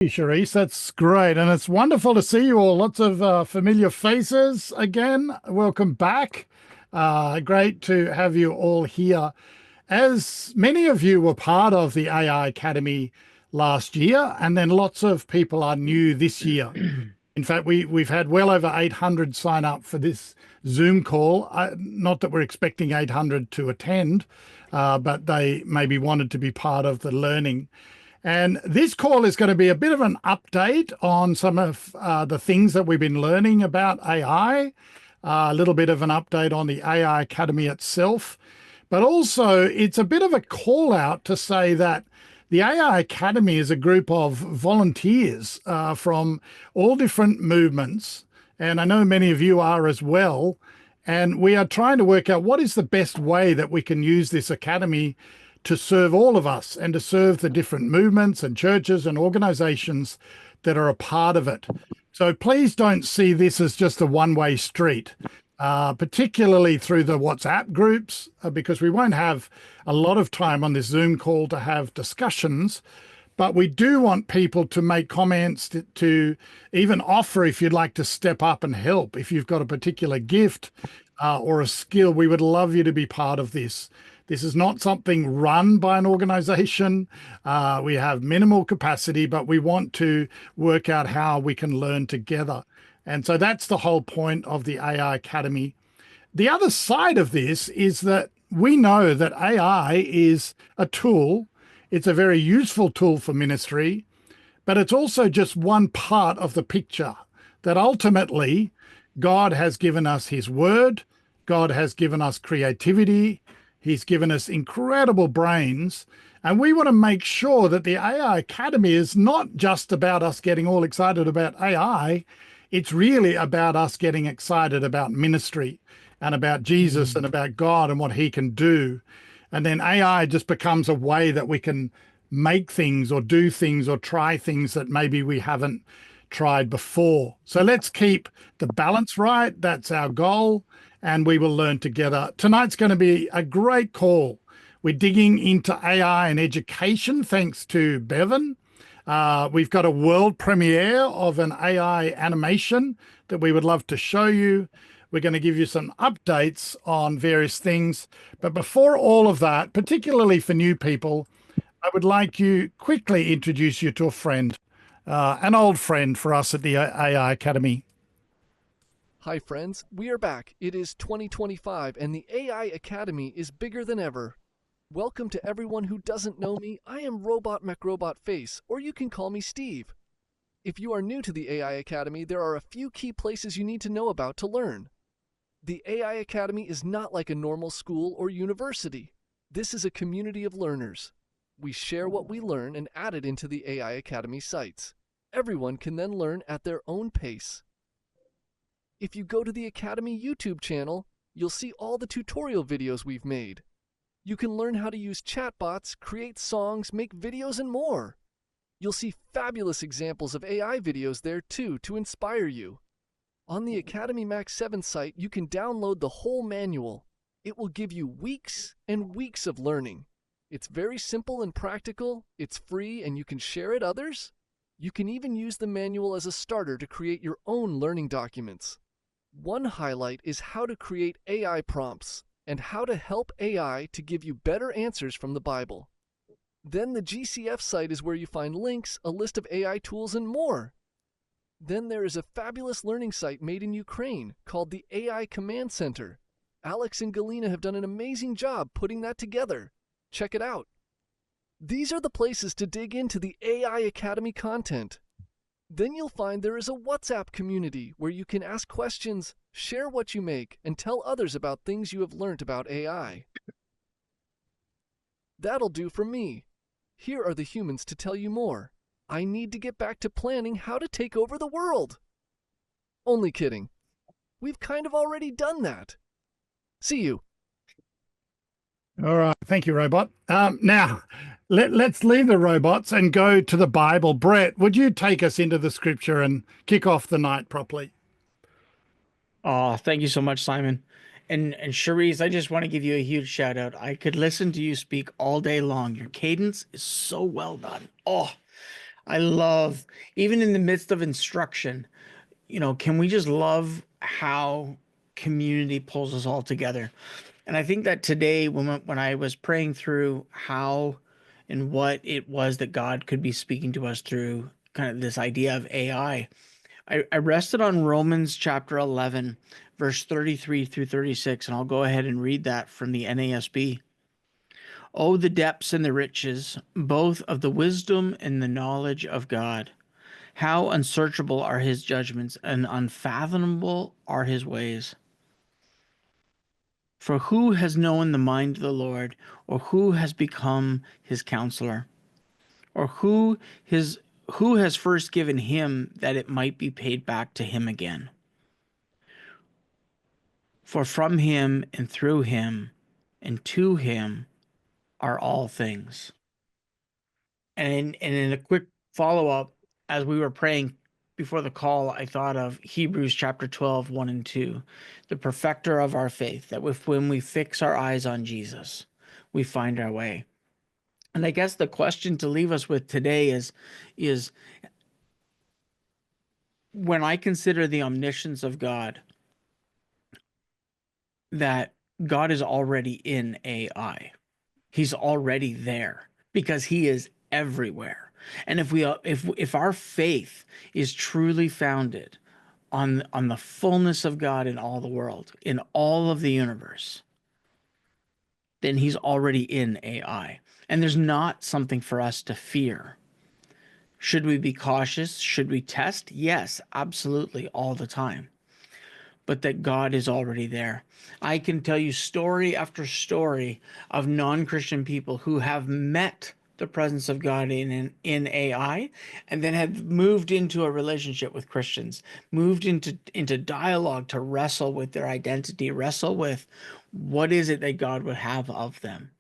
Charisse, that's great. And it's wonderful to see you all. Lots of familiar faces again. Welcome back. Great to have you all here. As many of you were part of the AI Academy last year, and then lots of people are new this year. In fact, we've had well over 800 sign up for this Zoom call. Not that we're expecting 800 to attend, but they maybe wanted to be part of the learning. And this call is going to be a bit of an update on some of the things that we've been learning about AI, a little bit of an update on the AI Academy itself, but also it's a bit of a call out to say that the AI Academy is a group of volunteers from all different movements. And I know many of you are as well. And we are trying to work out what is the best way that we can use this academy to serve all of us and to serve the different movements and churches and organizations that are a part of it. So please don't see this as just a one-way street, particularly through the WhatsApp groups, because we won't have a lot of time on this Zoom call to have discussions. But we do want people to make comments, to even offer if you'd like to step up and help. If you've got a particular gift or a skill, we would love you to be part of this. This is not something run by an organization. We have minimal capacity, but we want to work out how we can learn together. And so that's the whole point of the AI Academy. The other side of this is that we know that AI is a tool. It's a very useful tool for ministry, but it's also just one part of the picture, that ultimately God has given us his word. God has given us creativity. He's given us incredible brains. And we want to make sure that the AI Academy is not just about us getting all excited about AI. It's really about us getting excited about ministry and about Jesus and about God and what he can do. And then AI just becomes a way that we can make things or do things or try things that maybe we haven't tried before. So let's keep the balance right. That's our goal. And we will learn together. Tonight's going to be a great call. We're digging into AI and education, thanks to Bevan. We've got a world premiere of an AI animation that we would love to show you. We're going to give you some updates on various things. But before all of that, particularly for new people, I would like to quickly introduce you to a friend, an old friend for us at the AI Academy. Hi friends, we are back. It is 2025 and the AI Academy is bigger than ever. Welcome to everyone who doesn't know me. I am Robot MacRobot Face, or you can call me Steve. If you are new to the AI Academy, there are a few key places you need to know about to learn. The AI Academy is not like a normal school or university. This is a community of learners. We share what we learn and add it into the AI Academy sites. Everyone can then learn at their own pace. If you go to the Academy YouTube channel, you'll see all the tutorial videos we've made. You can learn how to use chatbots, create songs, make videos, and more. You'll see fabulous examples of AI videos there too to inspire you. On the Academy Max 7 site, you can download the whole manual. It will give you weeks and weeks of learning. It's very simple and practical, it's free, and you can share it others. You can even use the manual as a starter to create your own learning documents. One highlight is how to create AI prompts and how to help AI to give you better answers from the Bible. Then the GCF site is where you find links, a list of AI tools, and more. Then there is a fabulous learning site made in Ukraine called the AI Command Center. Alex and Galina have done an amazing job putting that together. Check it out. These are the places to dig into the AI Academy content. Then you'll find there is a WhatsApp community where you can ask questions, share what you make, and tell others about things you have learned about AI. That'll do for me. Here are the humans to tell you more. I need to get back to planning how to take over the world. Only kidding. We've kind of already done that. See you. All right. Thank you, Robot. Now, let's leave the robots and go to the Bible. Brett, would you take us into the scripture and kick off the night properly? Oh, thank you so much, Simon. And Cherise, I just want to give you a huge shout out. I could listen to you speak all day long. Your cadence is so well done. Oh, I love, even in the midst of instruction, can we just love how community pulls us all together? And I think that today, when I was praying through how and what it was that God could be speaking to us through kind of this idea of AI, I rested on Romans chapter 11, verse 33 through 36, and I'll go ahead and read that from the NASB. Oh, the depths and the riches, both of the wisdom and the knowledge of God. How unsearchable are his judgments and unfathomable are his ways. For who has known the mind of the Lord, or who has become his counselor, or who has first given him that it might be paid back to him again? For from him and through him and to him are all things. And in a quick follow-up, as we were praying before the call, I thought of Hebrews chapter 12, 1 and 2, the perfecter of our faith, that when we fix our eyes on Jesus, we find our way. And I guess the question to leave us with today is when I consider the omniscience of God, that God is already in AI. He's already there because he is everywhere. And if our faith is truly founded on the fullness of God in all the world, in all of the universe, then he's already in AI. And there's not something for us to fear. Should we be cautious? Should we test? Yes, absolutely, all the time. But that God is already there. I can tell you story after story of non-Christian people who have met the presence of God in AI, and then have moved into a relationship with Christians, moved into dialogue to wrestle with their identity, wrestle with what is it that God would have of them.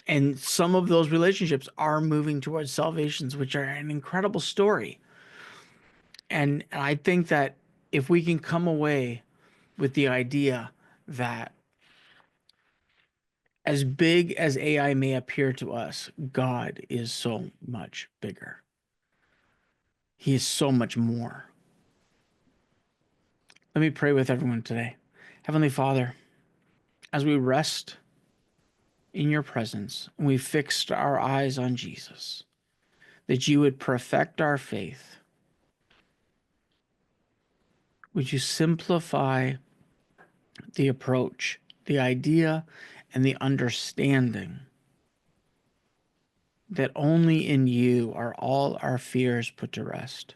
And some of those relationships are moving towards salvations, which are an incredible story. And I think that if we can come away with the idea that as big as AI may appear to us, God is so much bigger. He is so much more. Let me pray with everyone today. Heavenly Father, as we rest in your presence and we fixed our eyes on Jesus, that you would perfect our faith. Would you simplify the approach, the idea, and the understanding that only in you are all our fears put to rest.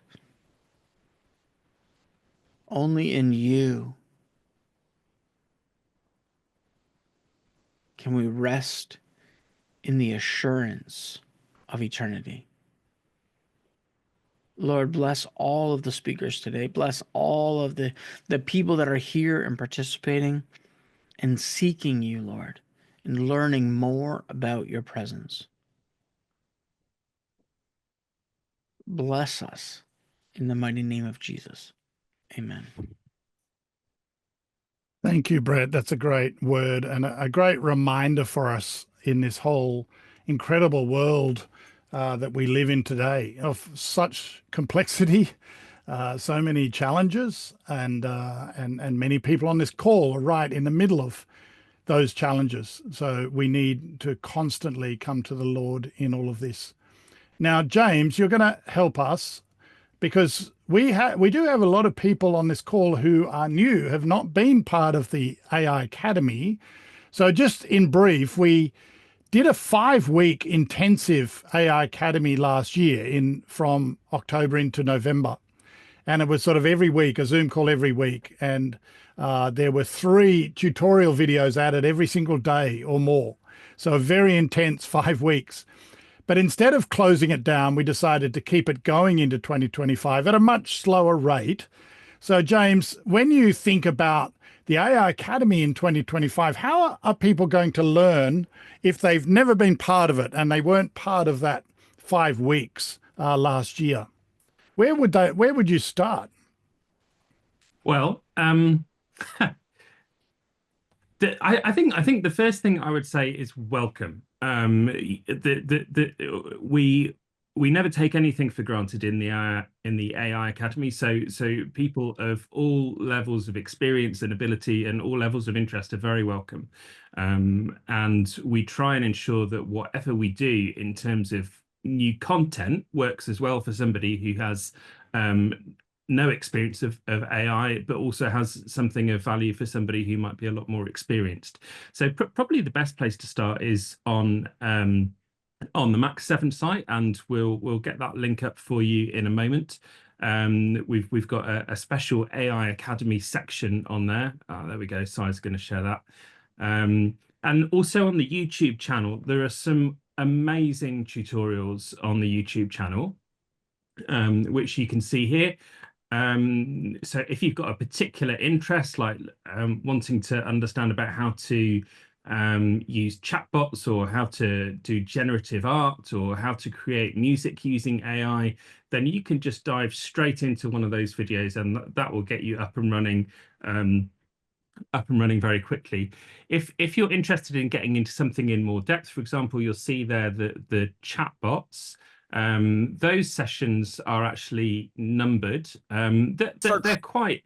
Only in you can we rest in the assurance of eternity. Lord, bless all of the speakers today. Bless all of the people that are here and participating and seeking you, Lord, and learning more about your presence. Bless us in the mighty name of Jesus. Amen. Thank you, Brett. That's a great word and a great reminder for us in this whole incredible world that we live in today, of such complexity, so many challenges, and many people on this call are right in the middle of those challenges. So we need to constantly come to the Lord in all of this. Now, James, you're going to help us, because we do have a lot of people on this call who are new, have not been part of the AI Academy. So just in brief, we did a 5-week intensive AI Academy last year from October into November. And it was sort of every week, a Zoom call every week. And there were 3 tutorial videos added every single day or more. So a very intense 5 weeks. But instead of closing it down, we decided to keep it going into 2025 at a much slower rate. So James, when you think about the AI Academy in 2025, how are people going to learn if they've never been part of it and they weren't part of that 5 weeks last year? Where would you start? Well, I think the first thing I would say is welcome. We we never take anything for granted in the AI Academy. So people of all levels of experience and ability and all levels of interest are very welcome. And we try and ensure that whatever we do in terms of new content works as well for somebody who has no experience of AI, but also has something of value for somebody who might be a lot more experienced. So probably the best place to start is on the Max 7 site, and we'll get that link up for you in a moment. We've got a special AI Academy section on there. There we go. Si's going to share that. And also on the YouTube channel, there are some amazing tutorials on the YouTube channel, which you can see here. So if you've got a particular interest, like wanting to understand about how to use chatbots, or how to do generative art, or how to create music using AI, then you can just dive straight into one of those videos, and that will get you up and running very quickly. If you're interested in getting into something in more depth, for example, you'll see there the chatbots. Those sessions are actually numbered. They're quite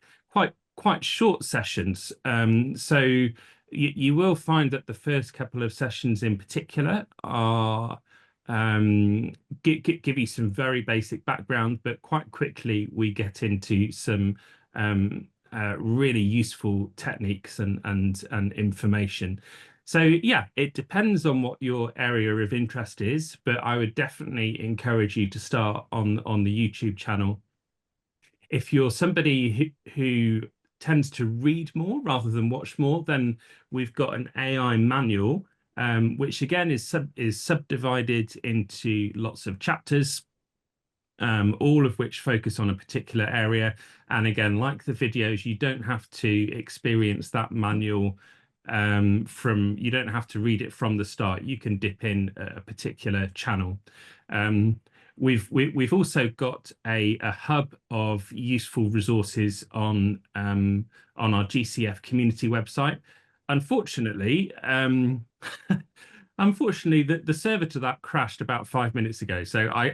short sessions. So you will find that the first couple of sessions in particular are give you some very basic background, but quite quickly we get into some really useful techniques and information. So yeah, it depends on what your area of interest is, but I would definitely encourage you to start on the YouTube channel. If you're somebody who tends to read more rather than watch more, then we've got an AI manual, which again is subdivided into lots of chapters, all of which focus on a particular area. And again, like the videos, you don't have to experience that manual you don't have to read it from the start. You can dip in a particular channel. We've also got a hub of useful resources on our GCF community website. Unfortunately, the server to that crashed about 5 minutes ago, so I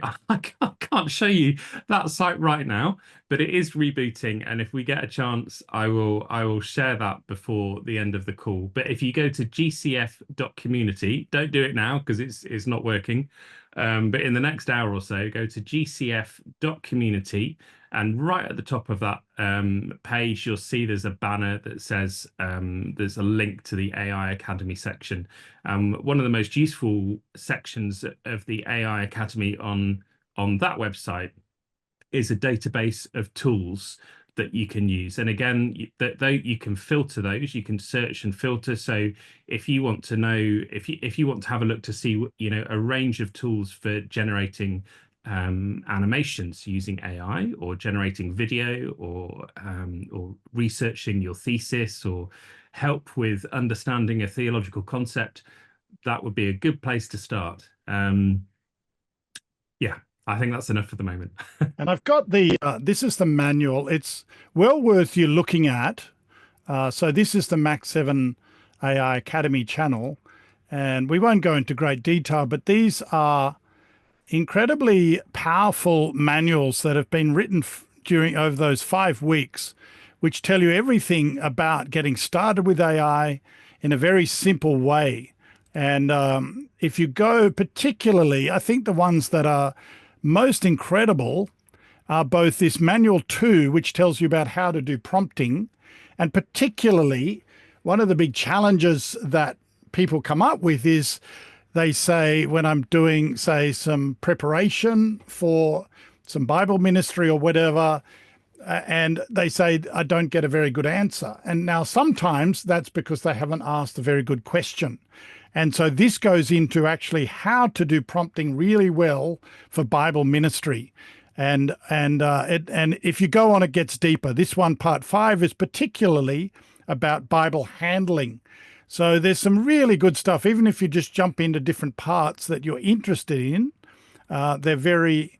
can't show you that site right now, but it is rebooting, and if we get a chance, I will share that before the end of the call. But if you go to gcf.community, don't do it now because it's not working. But in the next hour or so, go to gcf.community, and right at the top of that page, you'll see there's a banner that says there's a link to the AI Academy section. One of the most useful sections of the AI Academy on that website is a database of tools that you can use. And again, you can filter those, you can search and filter. So if you want to know, if you want to have a look to see, a range of tools for generating animations using AI, or generating video, or researching your thesis, or help with understanding a theological concept, that would be a good place to start. Yeah, I think that's enough for the moment. And I've got this is the manual. It's well worth you looking at. So this is the Max 7 AI Academy channel, and we won't go into great detail, but these are incredibly powerful manuals that have been written over those 5 weeks, which tell you everything about getting started with AI in a very simple way. And if you go particularly, I think the ones that are most incredible are both this manual 2, which tells you about how to do prompting, and particularly one of the big challenges that people come up with is they say, when I'm doing, say, some preparation for some Bible ministry or whatever, and they say, I don't get a very good answer. And now sometimes that's because they haven't asked a very good question. And so this goes into actually how to do prompting really well for Bible ministry. And if you go on, it gets deeper. This one, part 5, is particularly about Bible handling. So there's some really good stuff. Even if you just jump into different parts that you're interested in, they're very,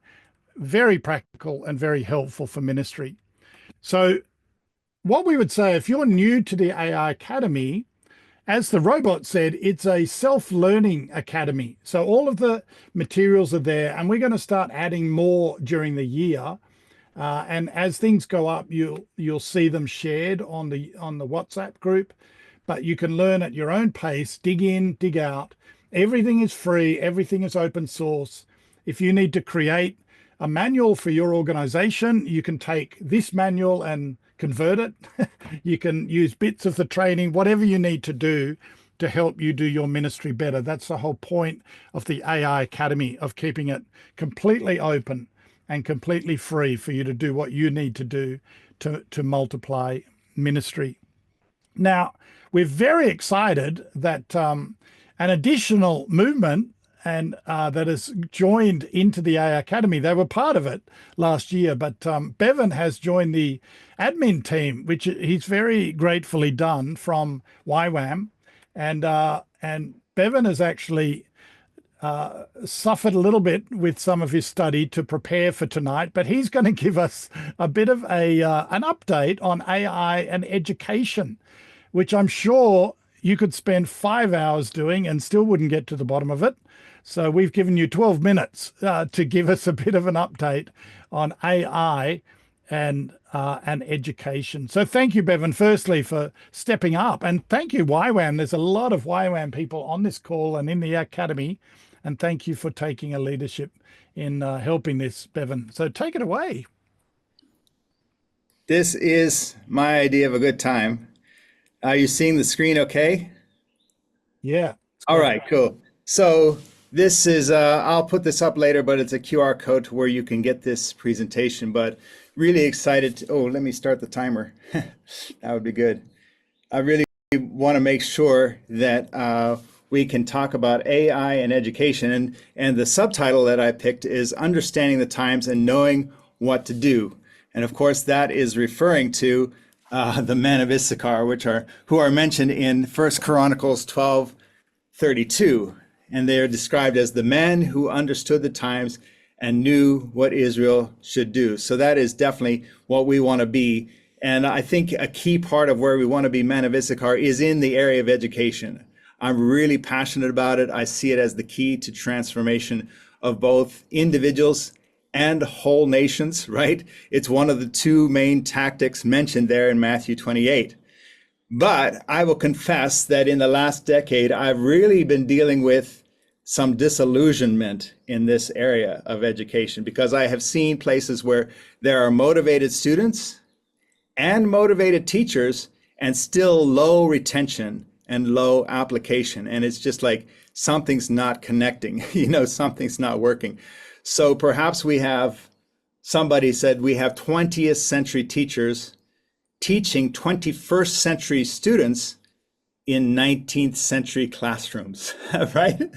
very practical and very helpful for ministry. So what we would say, if you're new to the AI Academy, as the robot said, it's a self-learning academy. So all of the materials are there, and we're going to start adding more during the year. And as things go up, you'll see them shared on the WhatsApp group. But you can learn at your own pace, dig in, dig out. Everything is free. Everything is open source. If you need to create a manual for your organization, you can take this manual and convert it. You can use bits of the training, whatever you need to do to help you do your ministry better. That's the whole point of the AI Academy, of keeping it completely open and completely free for you to do what you need to do to multiply ministry. Now, we're very excited that an additional movement and that has joined into the AI Academy. They were part of it last year, but Bevan has joined the admin team, which he's very gratefully done, from YWAM. And Bevan has actually suffered a little bit with some of his study to prepare for tonight, but he's going to give us a bit of an update on AI and education, which I'm sure you could spend 5 hours doing and still wouldn't get to the bottom of it. So we've given you 12 minutes to give us a bit of an update on AI and education. So thank you, Bevan, firstly, for stepping up. And thank you, YWAM. There's a lot of YWAM people on this call and in the Academy. And thank you for taking a leadership in helping this, Bevan. So take it away. This is my idea of a good time. Are you seeing the screen okay? Yeah. All right, cool. So this is, I'll put this up later, but it's a QR code to where you can get this presentation. But really excited to, oh, let me start the timer. That would be good. I really want to make sure that we can talk about AI and education. And the subtitle that I picked is Understanding the Times and Knowing What to Do. And of course, that is referring to the men of Issachar, who are mentioned in 1 Chronicles 12:32. And they are described as the men who understood the times and knew what Israel should do. So that is definitely what we want to be. And I think a key part of where we want to be men of Issachar is in the area of education. I'm really passionate about it. I see it as the key to transformation of both individuals and whole nations, right? It's one of the two main tactics mentioned there in Matthew 28. But I will confess that in the last decade, I've really been dealing with some disillusionment in this area of education, because I have seen places where there are motivated students and motivated teachers and still low retention and low application. And it's just like something's not connecting, something's not working. So perhaps somebody said we have 20th century teachers teaching 21st century students in 19th century classrooms, right?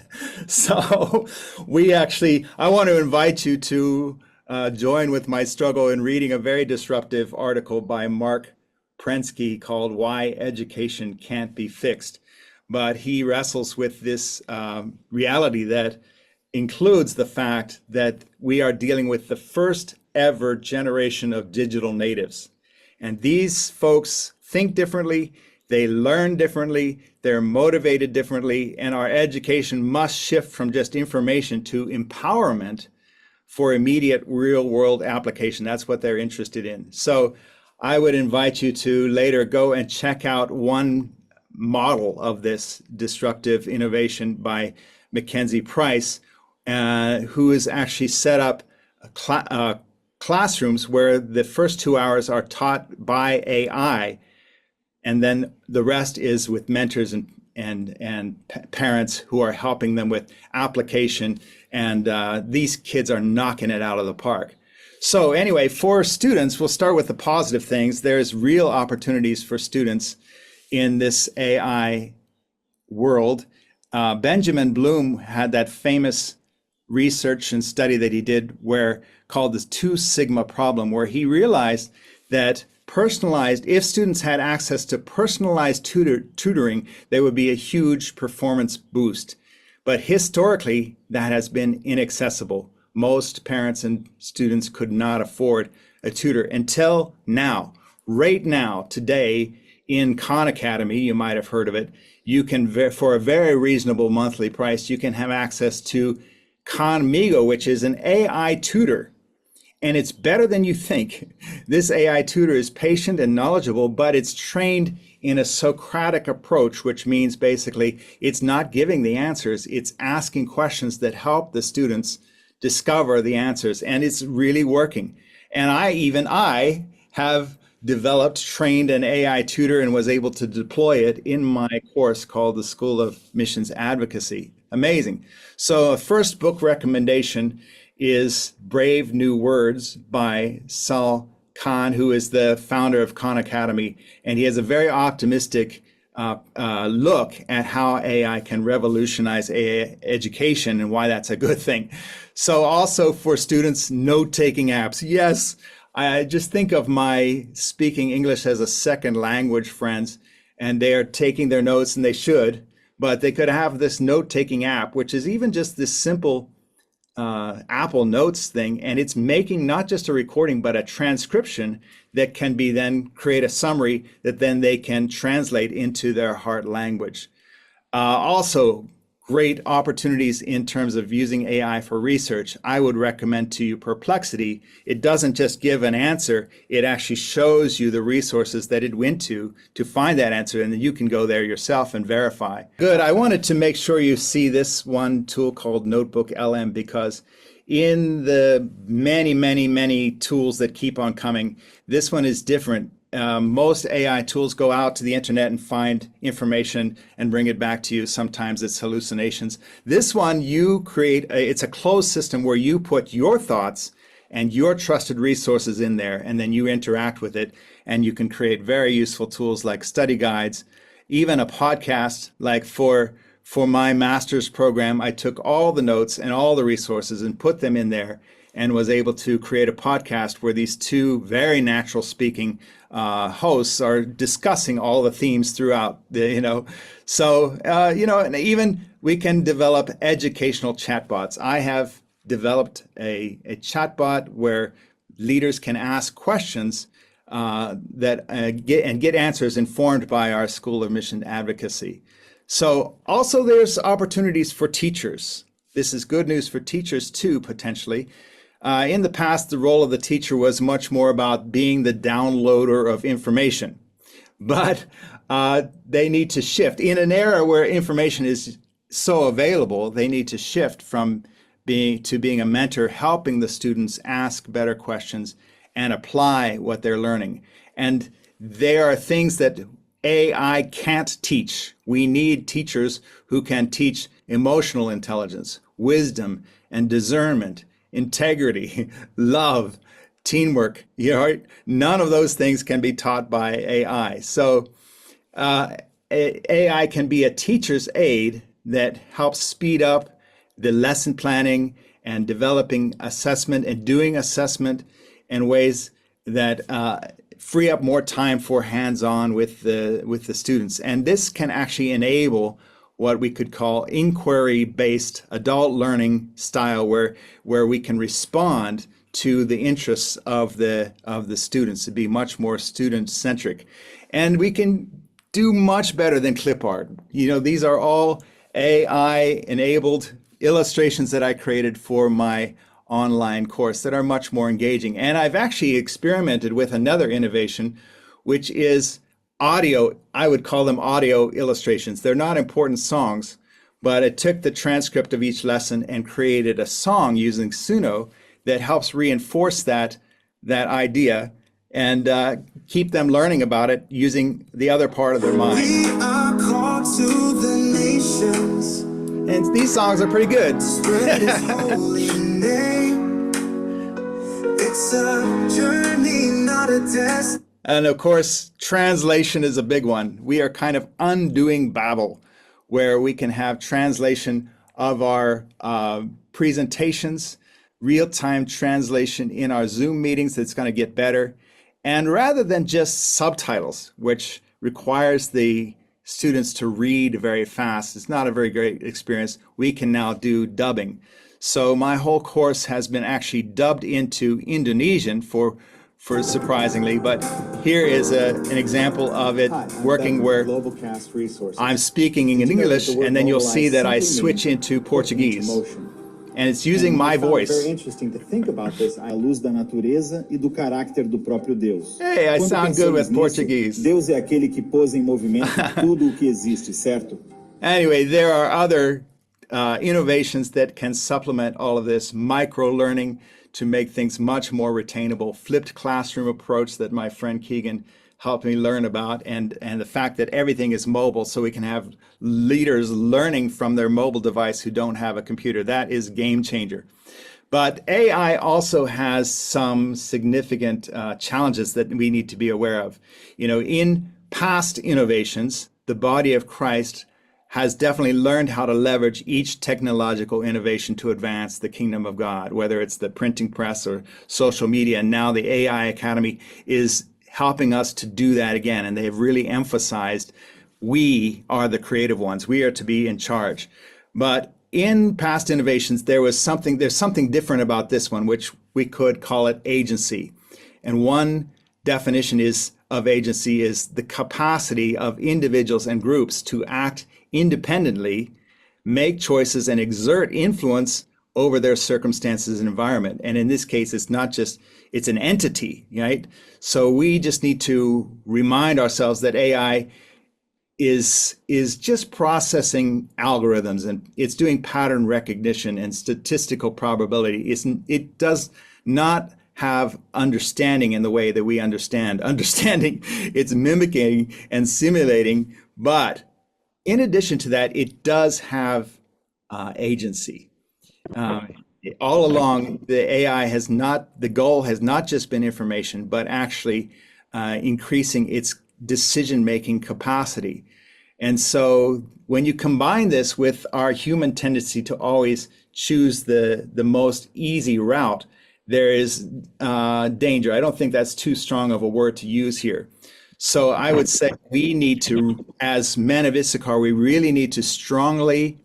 So I want to invite you to join with my struggle in reading a very disruptive article by Mark Prensky called Why Education Can't Be Fixed. But he wrestles with this reality that includes the fact that we are dealing with the first ever generation of digital natives. And these folks think differently, they learn differently, they're motivated differently, and our education must shift from just information to empowerment for immediate real world application. That's what they're interested in. So I would invite you to later go and check out one model of this disruptive innovation by Mackenzie Price, who has actually set up classrooms where the first 2 hours are taught by AI, and then the rest is with mentors and parents who are helping them with application. And these kids are knocking it out of the park. So anyway, for students, we'll start with the positive things. There's real opportunities for students in this AI world. Benjamin Bloom had that famous research and study that he did called the 2 Sigma problem, where he realized that if students had access to personalized tutoring, there would be a huge performance boost. But historically, that has been inaccessible. Most parents and students could not afford a tutor until now. Right now, today, in Khan Academy, you might have heard of it, you can, for a very reasonable monthly price, you can have access to Khanmigo, which is an AI tutor. And it's better than you think. This AI tutor is patient and knowledgeable, but it's trained in a Socratic approach, which means basically it's not giving the answers, it's asking questions that help the students discover the answers, and it's really working. And I have developed, trained an AI tutor and was able to deploy it in my course called the School of Missions Advocacy. Amazing. So a first book recommendation is Brave New Words by Sal Khan, who is the founder of Khan Academy. And he has a very optimistic look at how AI can revolutionize AI education and why that's a good thing. So also for students, note-taking apps. Yes, I just think of my speaking English as a second language friends, and they are taking their notes, and they should, but they could have this note-taking app, which is even just this simple Apple Notes thing, and it's making not just a recording, but a transcription that can be then create a summary that then they can translate into their heart language. Also, great opportunities in terms of using AI for research. I would recommend to you Perplexity. It doesn't just give an answer, it actually shows you the resources that it went to find that answer, and then you can go there yourself and verify. Good, I wanted to make sure you see this one tool called Notebook LM, because in the many tools that keep on coming, this one is different. Most AI tools go out to the internet and find information and bring it back to you. Sometimes it's hallucinations. This one, you create, it's a closed system where you put your thoughts and your trusted resources in there, and then you interact with it, and you can create very useful tools like study guides, even a podcast. Like for my master's program, I took all the notes and all the resources and put them in there, and was able to create a podcast where these two very natural speaking hosts are discussing all the themes throughout the, so, and even we can develop educational chatbots. I have developed a chatbot where leaders can ask questions that get answers informed by our School of Mission Advocacy. So also there's opportunities for teachers. This is good news for teachers too, potentially. In the past, the role of the teacher was much more about being the downloader of information, but they need to shift. In an era where information is so available, they need to shift from being a mentor, helping the students ask better questions and apply what they're learning. And there are things that AI can't teach. We need teachers who can teach emotional intelligence, wisdom, and discernment, integrity, love, teamwork. None of those things can be taught by AI. So AI can be a teacher's aid that helps speed up the lesson planning and developing assessment and doing assessment in ways that free up more time for hands-on with the students. And this can actually enable what we could call inquiry-based adult learning style, where we can respond to the interests of the students, to be much more student-centric. And we can do much better than clip art. These are all AI-enabled illustrations that I created for my online course that are much more engaging. And I've actually experimented with another innovation, which is audio. I would call them audio illustrations. They're not important songs, but I took the transcript of each lesson and created a song using Suno that helps reinforce that idea and keep them learning about it using the other part of their mind. We are called to the nations. And these songs are pretty good. Spread his holy name. It's a journey, not a test. And of course, translation is a big one. We are kind of undoing Babel, where we can have translation of our presentations, real-time translation in our Zoom meetings. That's going to get better. And rather than just subtitles, which requires the students to read very fast, it's not a very great experience, we can now do dubbing. So my whole course has been actually dubbed into Indonesian for for surprisingly, but here is an example of it working where Globalcast resources. I'm speaking in English, and then you'll see that I switch into Portuguese, and it's using my voice. Very interesting to think about this. A luz da natureza e do caráter do próprio Deus. Hey, I Quando sound good with pensamos nisso, Portuguese. Deus é aquele que pôs em movimento tudo o que existe, certo? Anyway, there are other innovations that can supplement all of this. Micro-learning to make things much more retainable. Flipped classroom approach that my friend Keegan helped me learn about, and the fact that everything is mobile, so we can have leaders learning from their mobile device who don't have a computer. That is game changer. But AI also has some significant challenges that we need to be aware of. You know, in past innovations, the body of Christ has definitely learned how to leverage each technological innovation to advance the kingdom of God, whether it's the printing press or social media. And now the AI Academy is helping us to do that again. And they have really emphasized we are the creative ones. We are to be in charge. But in past innovations, there's something different about this one, which we could call it agency. And one definition of agency is the capacity of individuals and groups to act independently, make choices, and exert influence over their circumstances and environment. And in this case, it's an entity, right? So we just need to remind ourselves that AI is just processing algorithms, and it's doing pattern recognition and statistical probability. It does not have understanding in the way that we understand understanding. It's mimicking and simulating, but in addition to that, it does have agency. All along, the goal has not just been information, but actually increasing its decision-making capacity. And so when you combine this with our human tendency to always choose the most easy route, there is danger. I don't think that's too strong of a word to use here. So I would say we need to, as men of Issachar, we really need to strongly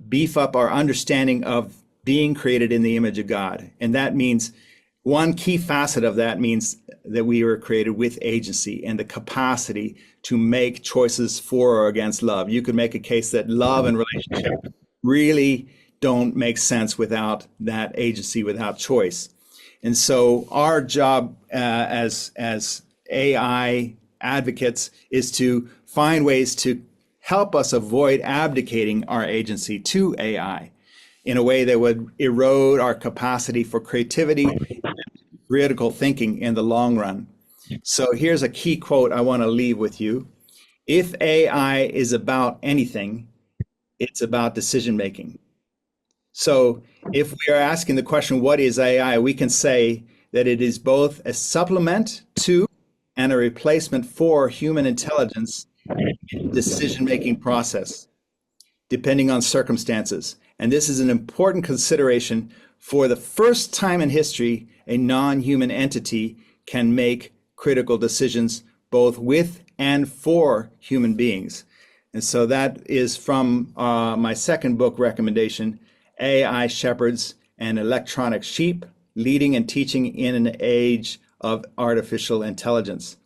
beef up our understanding of being created in the image of God. And that means one key facet of that means that we were created with agency and the capacity to make choices for or against love. You could make a case that love and relationship really don't make sense without that agency, without choice. And so our job as AI advocates is to find ways to help us avoid abdicating our agency to AI in a way that would erode our capacity for creativity and critical thinking in the long run. So here's a key quote I want to leave with you. If AI is about anything, it's about decision making. So if we are asking the question, what is AI? We can say that it is both a supplement to and a replacement for human intelligence in the decision-making process, depending on circumstances. And this is an important consideration. For the first time in history, a non-human entity can make critical decisions both with and for human beings. And so that is from my second book recommendation, AI Shepherds and Electronic Sheep, Leading and Teaching in an Age of Artificial Intelligence.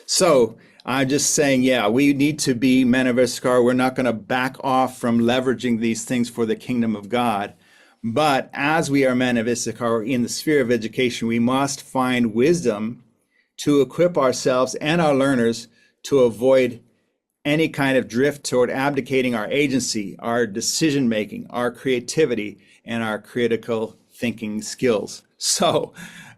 So I'm just saying, yeah, we need to be men of Issachar. We're not going to back off from leveraging these things for the kingdom of God. But as we are men of Issachar in the sphere of education, we must find wisdom to equip ourselves and our learners to avoid any kind of drift toward abdicating our agency, our decision-making, our creativity, and our critical thinking skills. So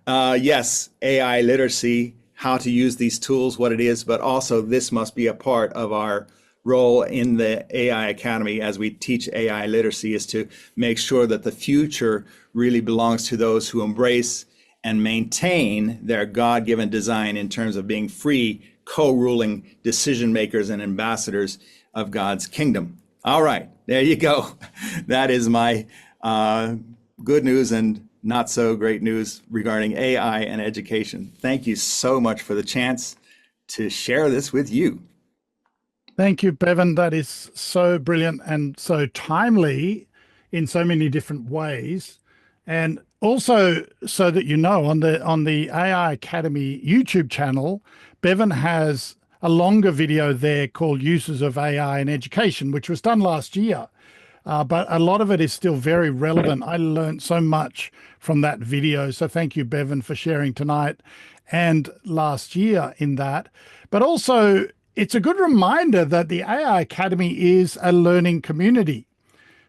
yes, AI literacy, how to use these tools, what it is, but also this must be a part of our role in the AI Academy as we teach AI literacy, is to make sure that the future really belongs to those who embrace and maintain their God-given design in terms of being free, co-ruling decision makers and ambassadors of God's kingdom. All right, there you go. That is my good news and not so great news regarding AI and education. Thank you so much for the chance to share this with you. Thank you, Bevan. That is so brilliant and so timely in so many different ways. And Also, so that you know, on the AI Academy YouTube channel, Bevan has a longer video there called Uses of AI in Education, which was done last year. But a lot of it is still very relevant. I learned so much from that video. So thank you, Bevan, for sharing tonight and last year in that. But also, it's a good reminder that the AI Academy is a learning community.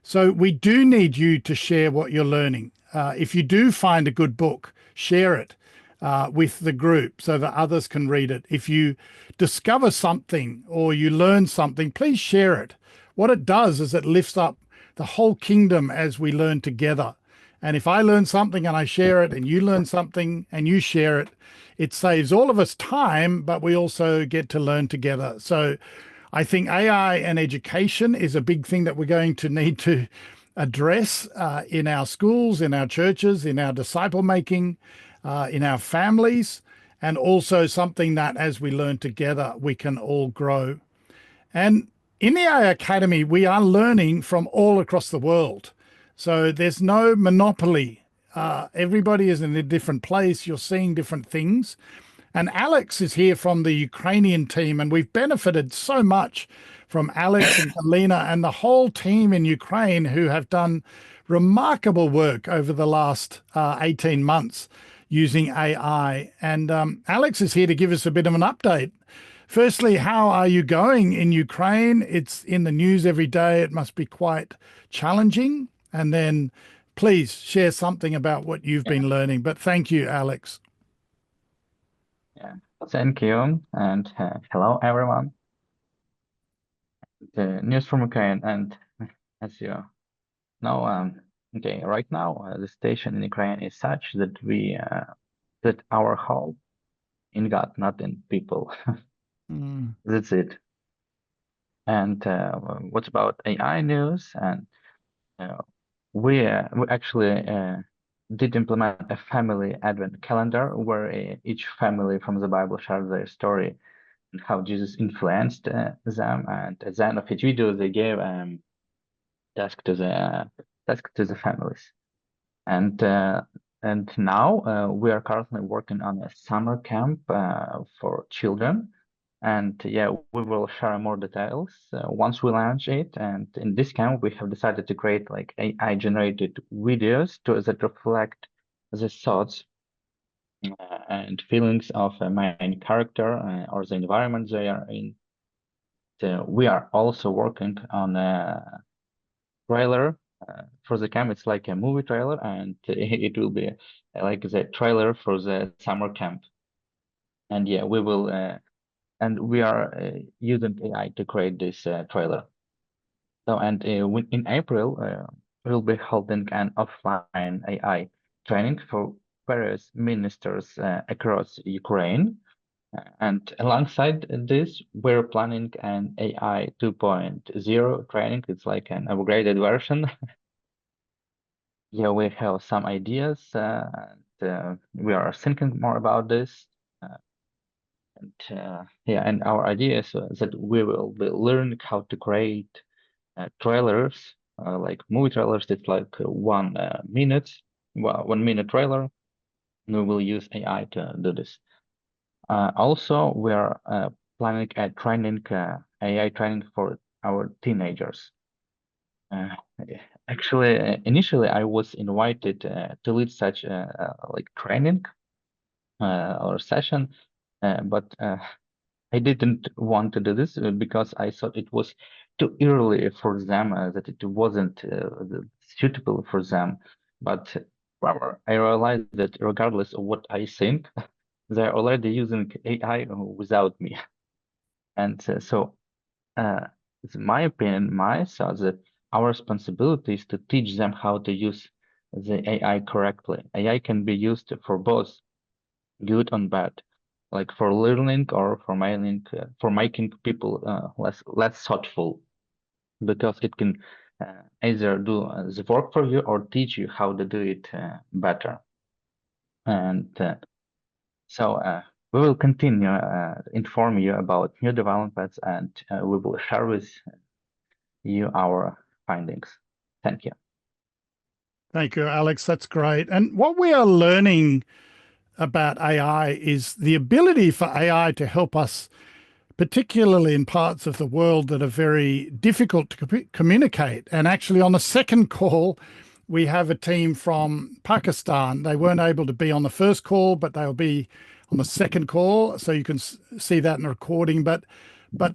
So we do need you to share what you're learning. If you do find a good book, share it with the group so that others can read it. If you discover something or you learn something, please share it. What it does is it lifts up the whole kingdom as we learn together. And if I learn something and I share it, and you learn something and you share it, it saves all of us time, but we also get to learn together. So I think AI and education is a big thing that we're going to need to address in our schools, in our churches, in our disciple making, in our families, and also something that as we learn together, we can all grow. And in the AI Academy, we are learning from all across the world. So there's no monopoly. Everybody is in a different place. You're seeing different things. And Alex is here from the Ukrainian team, and we've benefited so much from Alex and Galina and the whole team in Ukraine who have done remarkable work over the last 18 months using AI. And Alex is here to give us a bit of an update. Firstly, how are you going in Ukraine? It's in the news every day. It must be quite challenging. And then please share something about what you've been learning. But thank you, Alex. Yeah, thank you, and hello everyone. The news from Ukraine, and as you know, okay, right now the situation in Ukraine is such that we put our hope in God, not in people. That's it. And what about AI news? And we actually did implement a family advent calendar where each family from the Bible shares their story and how Jesus influenced them. And at the end of each video, they gave task to the families. And now we are currently working on a summer camp for children. And yeah, we will share more details once we launch it. And in this camp, we have decided to create like AI generated videos that reflect the thoughts and feelings of a main character or the environment they are in. So we are also working on a trailer for the camp. It's like a movie trailer, and it will be like the trailer for the summer camp. And yeah, we will. And we are using AI to create this trailer. So, and in April, we'll be holding an offline AI training for various ministers across Ukraine. And alongside this, we're planning an AI 2.0 training. It's like an upgraded version. Yeah, we have some ideas, and we are thinking more about this. Yeah, and our idea is that we will be learning how to create trailers, like movie trailers. It's like 1 minute, 1 minute trailer. And we will use AI to do this. Also, we are planning a training, AI training for our teenagers. Actually, initially I was invited to lead such like training or session, but I didn't want to do this because I thought it was too early for them, that it wasn't suitable for them. But however, I realized that regardless of what I think, they're already using AI without me. And so it's my opinion, my thought that our responsibility is to teach them how to use the AI correctly. AI can be used for both good and bad, like for learning or for making people less thoughtful, because it can either do the work for you or teach you how to do it better. And so we will continue inform you about new developments, and we will share with you our findings. Thank you. Thank you, Alex. That's great. And what we are learning about AI is the ability for AI to help us, particularly in parts of the world that are very difficult to communicate. And actually, on the second call, we have a team from Pakistan. They weren't able to be on the first call, but they'll be on the second call. So you can see that in the recording. But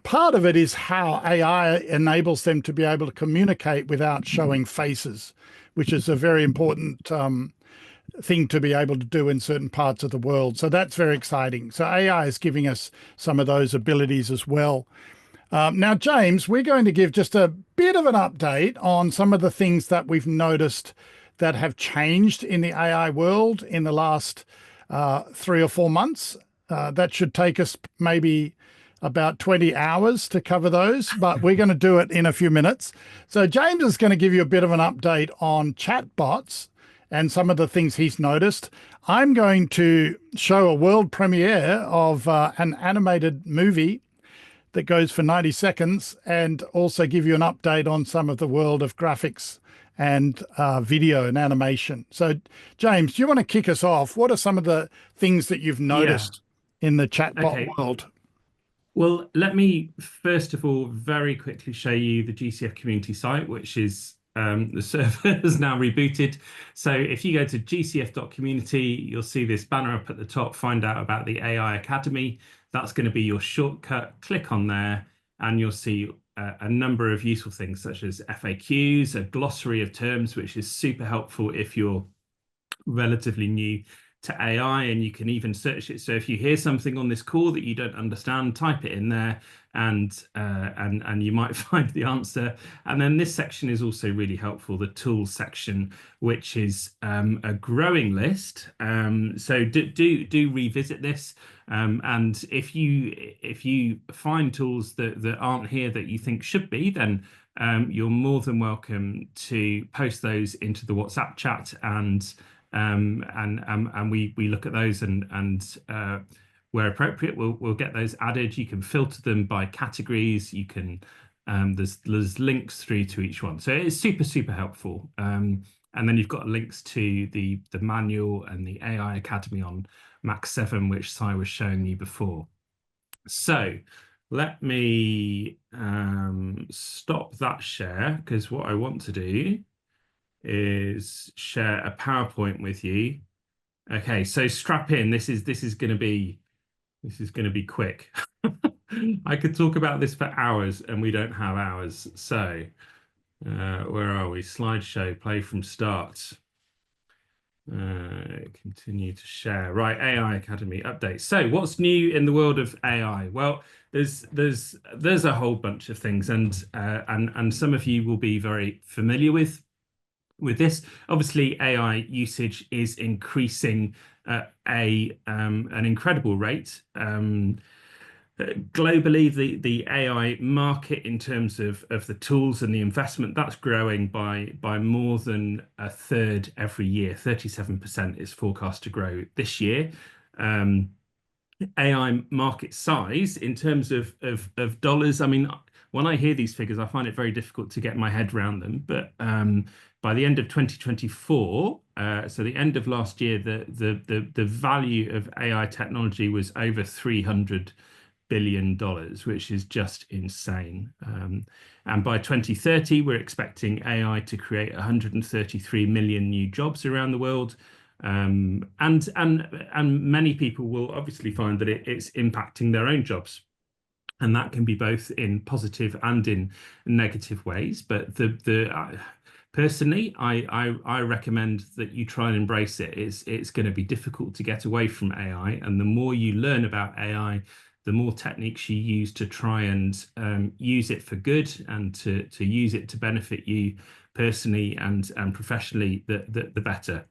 part of it is how AI enables them to be able to communicate without showing faces, which is a very important thing to be able to do in certain parts of the world. So that's very exciting. So AI is giving us some of those abilities as well. Now, James, we're going to give just a bit of an update on some of the things that we've noticed that have changed in the AI world in the last 3 or 4 months. That should take us maybe about 20 hours to cover those, but we're going to do it in a few minutes. So James is going to give you a bit of an update on chatbots and some of the things he's noticed. I'm going to show a world premiere of an animated movie that goes for 90 seconds and also give you an update on some of the world of graphics and video and animation. So James, do you want to kick us off? What are some of the things that you've noticed in the chatbot world? Well, let me first of all very quickly show you the GCF community site, which is the server is now rebooted. So if you go to gcf.community, you'll see this banner up at the top, find out about the AI Academy. That's going to be your shortcut. Click on there and you'll see a number of useful things such as FAQs, a glossary of terms, which is super helpful if you're relatively new to AI, and you can even search it. So if you hear something on this call that you don't understand, type it in there and you might find the answer. And then this section is also really helpful, the tools section, which is a growing list. So do revisit this. And if you find tools that aren't here that you think should be, then you're more than welcome to post those into the WhatsApp chat, and we look at those and where appropriate, we'll get those added. You can filter them by categories. You can there's links through to each one, so it's super helpful. And then you've got links to the manual and the AI Academy on Max 7, which Si was showing you before. So let me stop that share, because what I want to do is share a PowerPoint with you. Okay, so strap in. This is going to be quick. I could talk about this for hours, and we don't have hours. So where are we? Slideshow, play from start. Continue to share. Right, AI Academy update. So what's new in the world of AI? Well, there's a whole bunch of things, and some of you will be very familiar with this. Obviously, AI usage is increasing at an incredible rate. Globally, the AI market, in terms of the tools and the investment, that's growing by more than a third every year. 37% is forecast to grow this year. AI market size in terms of dollars, I mean, when I hear these figures, I find it very difficult to get my head around them. But by the end of 2024, so the end of last year, the value of AI technology was over $300 billion, which is just insane. And by 2030, we're expecting AI to create 133 million new jobs around the world. And many people will obviously find that it's impacting their own jobs. And that can be both in positive and in negative ways. But personally, I recommend that you try and embrace it. It's going to be difficult to get away from AI. And the more you learn about AI, the more techniques you use to try and use it for good and to use it to benefit you personally and professionally, the better.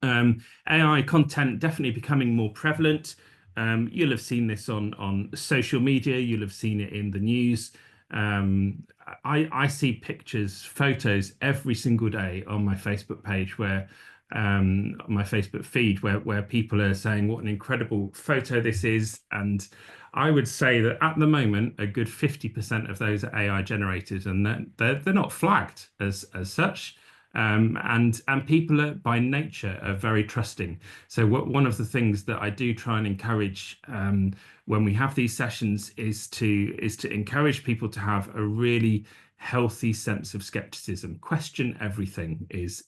AI content definitely becoming more prevalent. You'll have seen this on social media. You'll have seen it in the news. I see pictures, photos every single day on my Facebook page, where my Facebook feed, where people are saying what an incredible photo this is. And I would say that at the moment, a good 50% of those are AI generated, and they're not flagged as such. and people are by nature are very trusting. So one of the things that I do try and encourage when we have these sessions is to encourage people to have a really healthy sense of skepticism. Question everything is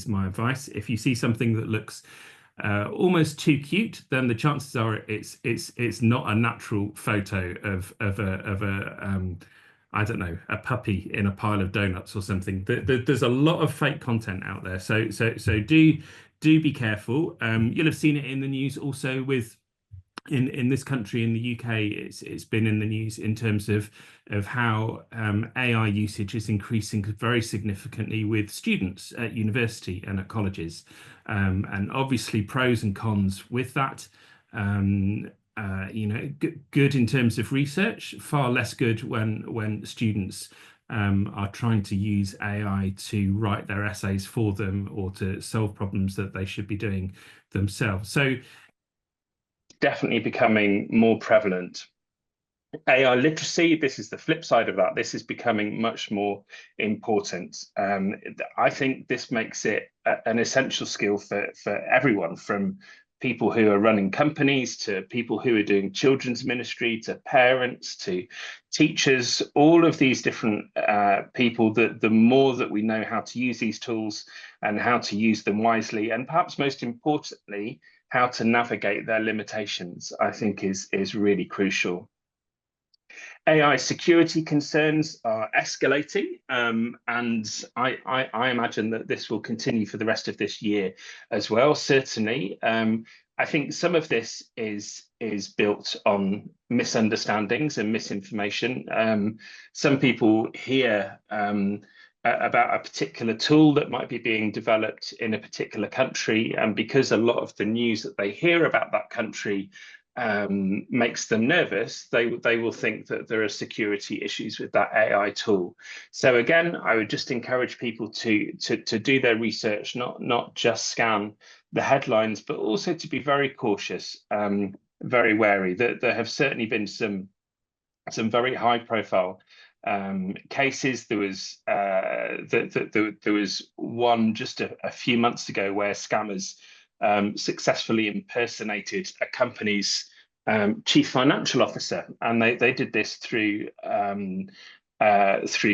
my advice. If you see something that looks almost too cute, then the chances are it's not a natural photo of a I don't know, a puppy in a pile of donuts or something. There's a lot of fake content out there, so do be careful. You'll have seen it in the news also with in this country, in the UK. It's been in the news in terms of how AI usage is increasing very significantly with students at university and at colleges, and obviously pros and cons with that. You know, good in terms of research, far less good when students are trying to use AI to write their essays for them or to solve problems that they should be doing themselves. So definitely becoming more prevalent. AI literacy, this is the flip side of that. This is becoming much more important. I think this makes it an essential skill for everyone, from people who are running companies to people who are doing children's ministry to parents to teachers, all of these different people. The more that we know how to use these tools and how to use them wisely, and perhaps most importantly, how to navigate their limitations, I think is really crucial. AI security concerns are escalating, and I imagine that this will continue for the rest of this year as well. Certainly, I think some of this is built on misunderstandings and misinformation. Some people hear about a particular tool that might be being developed in a particular country, and because a lot of the news that they hear about that country makes them nervous, they will think that there are security issues with that AI tool. So again, I would just encourage people to do their research, not just scan the headlines, but also to be very cautious, very wary. There have certainly been some very high profile cases. There was there was one just a few months ago where scammers successfully impersonated a company's chief financial officer, and they did this through cloning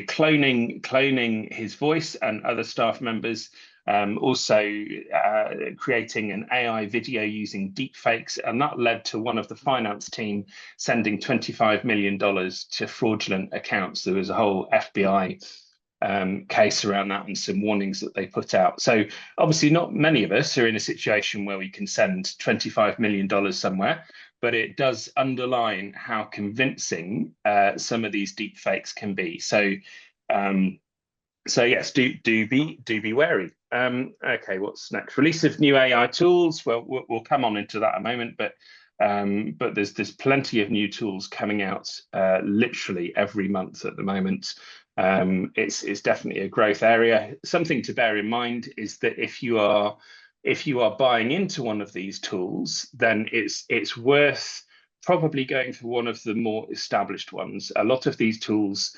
his voice and other staff members, also creating an AI video using deepfakes, and that led to one of the finance team sending $25 million to fraudulent accounts. There was a whole FBI case around that and some warnings that they put out. So obviously not many of us are in a situation where we can send $25 million somewhere, but it does underline how convincing some of these deep fakes can be. So so yes, do be wary. Okay, what's next? Release of new AI tools. Well, we'll come on into that in a moment, but there's plenty of new tools coming out literally every month at the moment. It's definitely a growth area. Something to bear in mind is that if you are buying into one of these tools, then it's worth probably going for one of the more established ones. A lot of these tools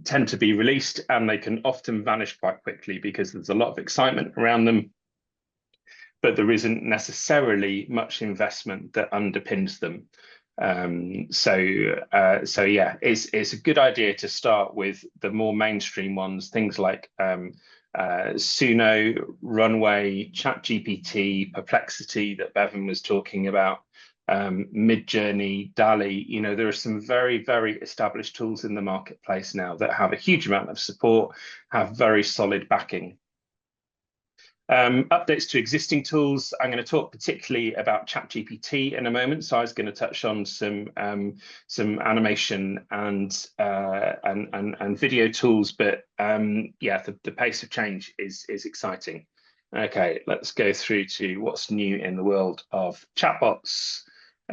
tend to be released, and they can often vanish quite quickly because there's a lot of excitement around them, but there isn't necessarily much investment that underpins them. So yeah, it's a good idea to start with the more mainstream ones, things like Suno, Runway, ChatGPT, Perplexity that Bevan was talking about, Midjourney, DALL-E. You know, there are some very, very established tools in the marketplace now that have a huge amount of support, have very solid backing. Updates to existing tools. I'm going to talk particularly about ChatGPT in a moment. So I was going to touch on some animation and video tools, but yeah, the pace of change is exciting. Okay, let's go through to what's new in the world of chatbots.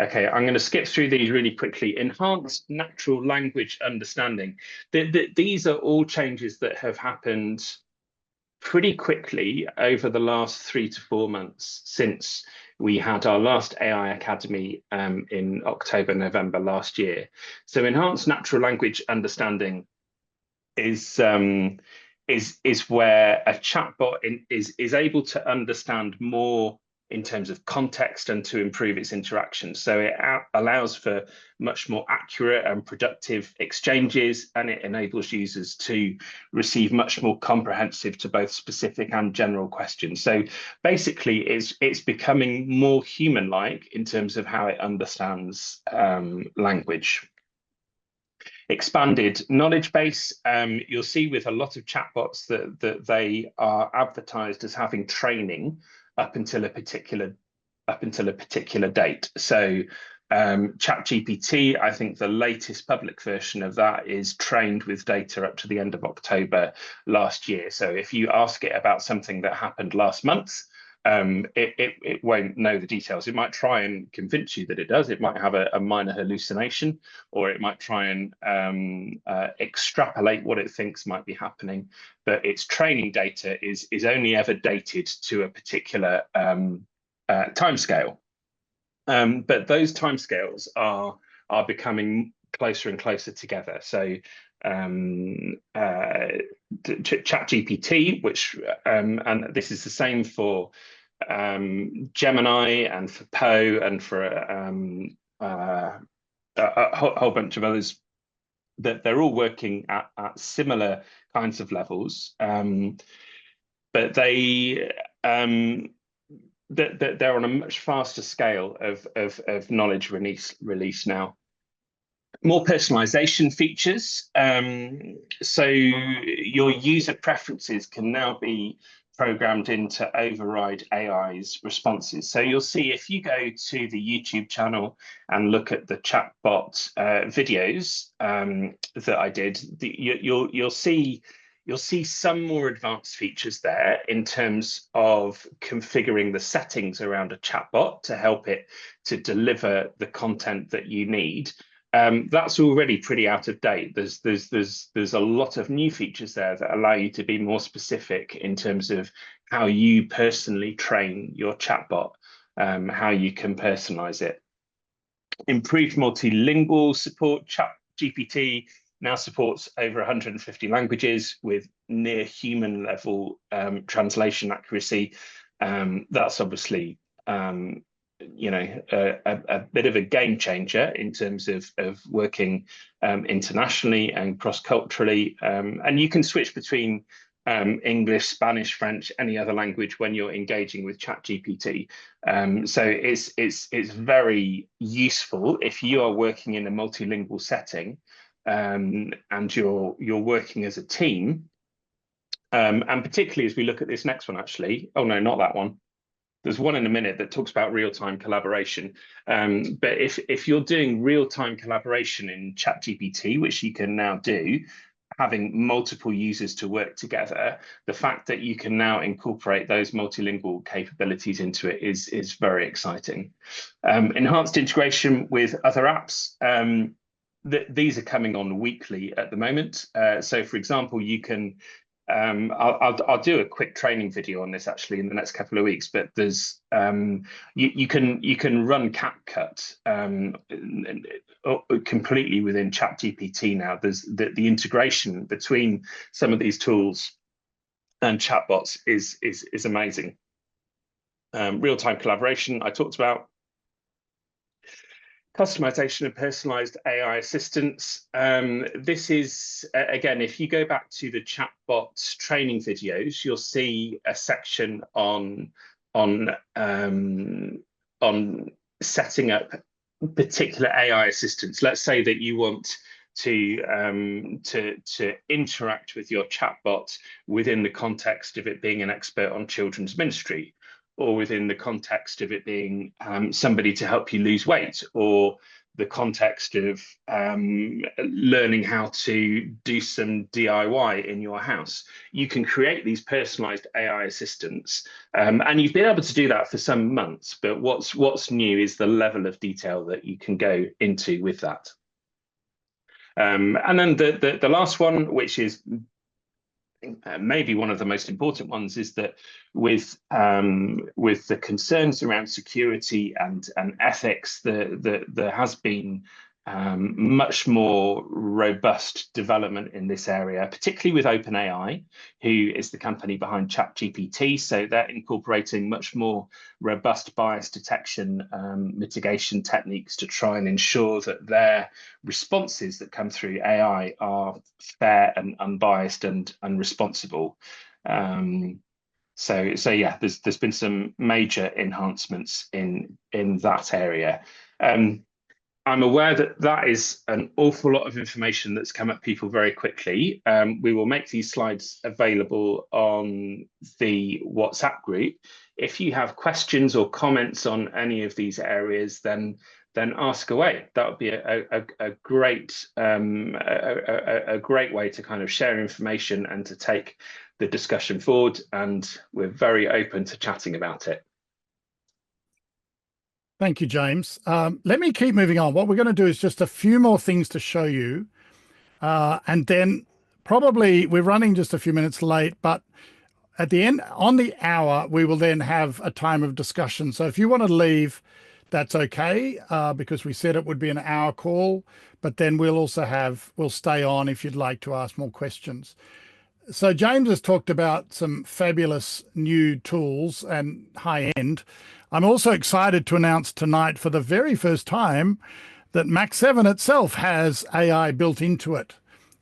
Okay, I'm going to skip through these really quickly. Enhanced natural language understanding. These are all changes that have happened pretty quickly over the last 3 to 4 months since we had our last AI Academy in October, November last year. So enhanced natural language understanding is is where a chatbot is able to understand more in terms of context and to improve its interaction. So it allows for much more accurate and productive exchanges, and it enables users to receive much more comprehensive to both specific and general questions. So basically, it's becoming more human-like in terms of how it understands language. Expanded knowledge base. You'll see with a lot of chatbots that they are advertised as having training up until a particular date. So ChatGPT, I think the latest public version of that is trained with data up to the end of October last year. So if you ask it about something that happened last month, it won't know the details. It might try and convince you that it does. It might have a minor hallucination, or it might try and extrapolate what it thinks might be happening. But its training data is only ever dated to a particular timescale. But those timescales are becoming closer and closer together. So ChatGPT, which and this is the same for Gemini and for Poe and for a whole bunch of others, that they're all working at similar kinds of levels, but they're on a much faster scale of knowledge release now. More personalization features. So your user preferences can now be programmed in to override AI's responses. So you'll see if you go to the YouTube channel and look at the chatbot videos that I did, you'll see some more advanced features there in terms of configuring the settings around a chatbot to help it to deliver the content that you need. That's already pretty out of date. There's a lot of new features there that allow you to be more specific in terms of how you personally train your chatbot, how you can personalize it. Improved multilingual support. ChatGPT now supports over 150 languages with near human level translation accuracy. That's obviously a bit of a game changer in terms of working internationally and cross-culturally, and you can switch between English, Spanish, French, any other language when you're engaging with ChatGPT. So it's very useful if you are working in a multilingual setting and you're working as a team, and particularly as we look at this next one, actually. Oh no, not that one. There's one in a minute that talks about real-time collaboration. But if you're doing real-time collaboration in ChatGPT, which you can now do, having multiple users to work together, the fact that you can now incorporate those multilingual capabilities into it is very exciting. Enhanced integration with other apps. These are coming on weekly at the moment. So for example, you can I'll do a quick training video on this actually in the next couple of weeks, but there's you can run CapCut completely within ChatGPT now. There's the integration between some of these tools and chatbots is amazing. Real-time collaboration I talked about. Customization and personalized AI assistants. This is, again, if you go back to the chatbot training videos, you'll see a section on setting up particular AI assistants. Let's say that you want to interact with your chatbot within the context of it being an expert on children's ministry, or within the context of it being somebody to help you lose weight, or the context of learning how to do some DIY in your house. You can create these personalized AI assistants, and you've been able to do that for some months, but what's new is the level of detail that you can go into with that. And then the last one, which is maybe one of the most important ones, is that with the concerns around security and ethics, there has been much more robust development in this area, particularly with OpenAI, who is the company behind ChatGPT. So they're incorporating much more robust bias detection mitigation techniques to try and ensure that their responses that come through AI are fair and unbiased and responsible. So yeah, there's been some major enhancements in that area. I'm aware that that is an awful lot of information that's come at people very quickly. We will make these slides available on the WhatsApp group. If you have questions or comments on any of these areas, then ask away. That would be a great way to kind of share information and to take the discussion forward. And we're very open to chatting about it. Thank you, James. Let me keep moving on. What we're going to do is just a few more things to show you. And then probably we're running just a few minutes late, but at the end, on the hour, we will then have a time of discussion. So if you want to leave, that's okay, because we said it would be an hour call, but then we'll stay on if you'd like to ask more questions. So James has talked about some fabulous new tools and high end. I'm also excited to announce tonight for the very first time that Mach 7 itself has AI built into it.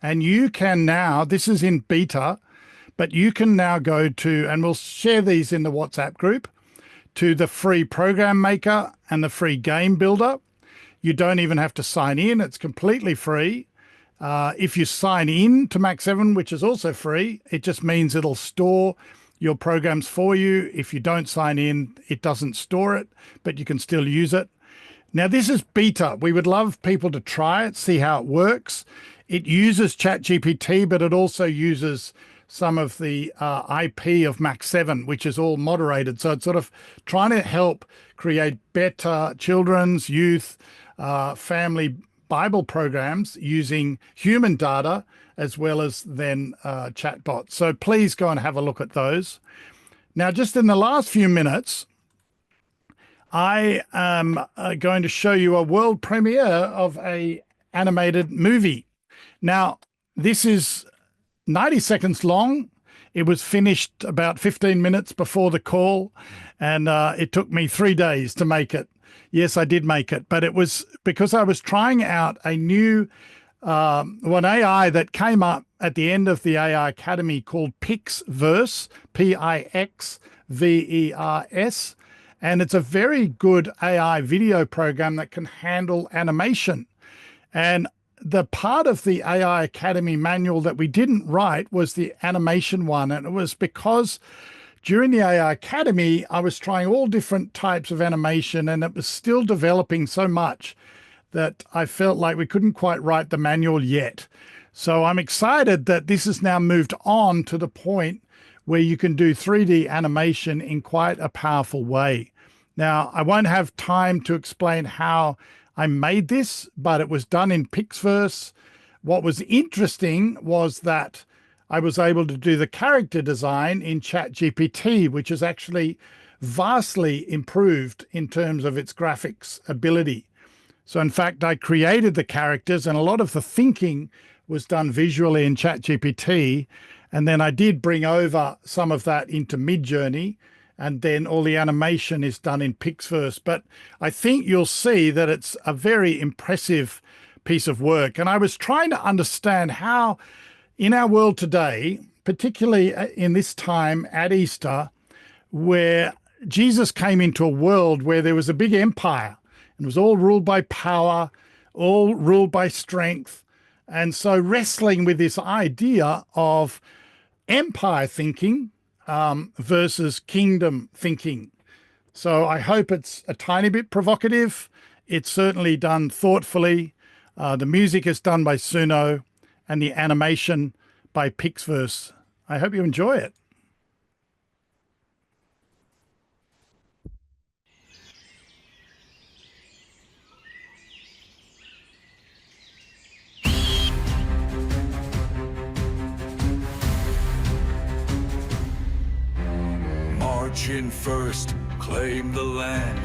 And you can now, this is in beta, but you can now go to, and we'll share these in the WhatsApp group, to the free program maker and the free game builder. You don't even have to sign in, it's completely free. If you sign in to Mach 7, which is also free, it just means it'll store your programs for you. If you don't sign in, it doesn't store it, but you can still use it. Now, this is beta. We would love people to try it, see how it works. It uses ChatGPT, but it also uses some of the IP of Mach 7, which is all moderated. So it's sort of trying to help create better children's, youth, family Bible programs using human data as well as then chatbots. So please go and have a look at those. Now, just in the last few minutes, I am going to show you a world premiere of an animated movie. Now, this is 90 seconds long. It was finished about 15 minutes before the call, and it took me 3 days to make it. Yes, I did make it, but it was because I was trying out a new one AI that came up at the end of the AI Academy called Pixverse, Pixvers, and it's a very good AI video program that can handle animation. And the part of the AI Academy manual that we didn't write was the animation one, and it was because during the AI Academy, I was trying all different types of animation, and it was still developing so much that I felt like we couldn't quite write the manual yet. So I'm excited that this has now moved on to the point where you can do 3D animation in quite a powerful way. Now, I won't have time to explain how I made this, but it was done in Pixverse. What was interesting was that I was able to do the character design in ChatGPT, which is actually vastly improved in terms of its graphics ability. So in fact, I created the characters, and a lot of the thinking was done visually in ChatGPT. And then I did bring over some of that into Midjourney, and then all the animation is done in Pixverse. But I think you'll see that it's a very impressive piece of work. And I was trying to understand how in our world today, particularly in this time at Easter, where Jesus came into a world where there was a big empire, and it was all ruled by power, all ruled by strength. And so wrestling with this idea of empire thinking versus kingdom thinking. So I hope it's a tiny bit provocative. It's certainly done thoughtfully. The music is done by Suno, and the animation by Pixverse. I hope you enjoy it. March in first, claim the land,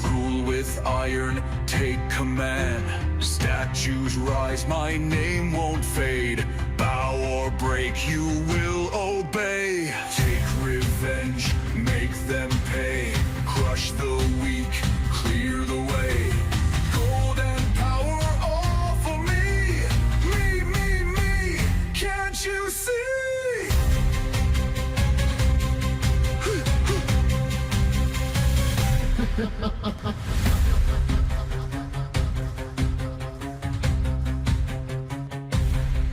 rule with with iron, take command. Statues rise, my name won't fade. Bow or break, you will obey. Take revenge, make them pay. Crush the weak, clear the way. Gold and power all for me. Me, can't you see?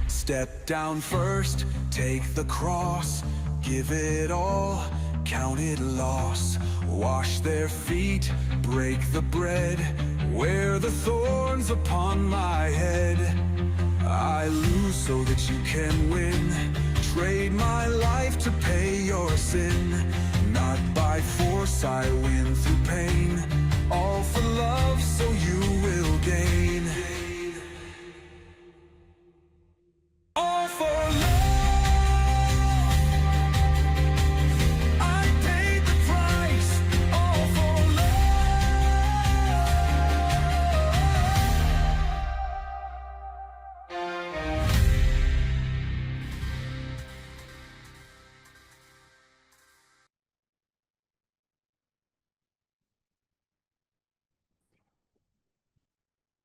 Step down first, take the cross, give it all, count it loss. Wash their feet, break the bread, wear the thorns upon my head. I lose so that you can win, trade my life to pay your sin. Not by force, I win through pain, all for love so you will gain. All for love, I paid the price. All for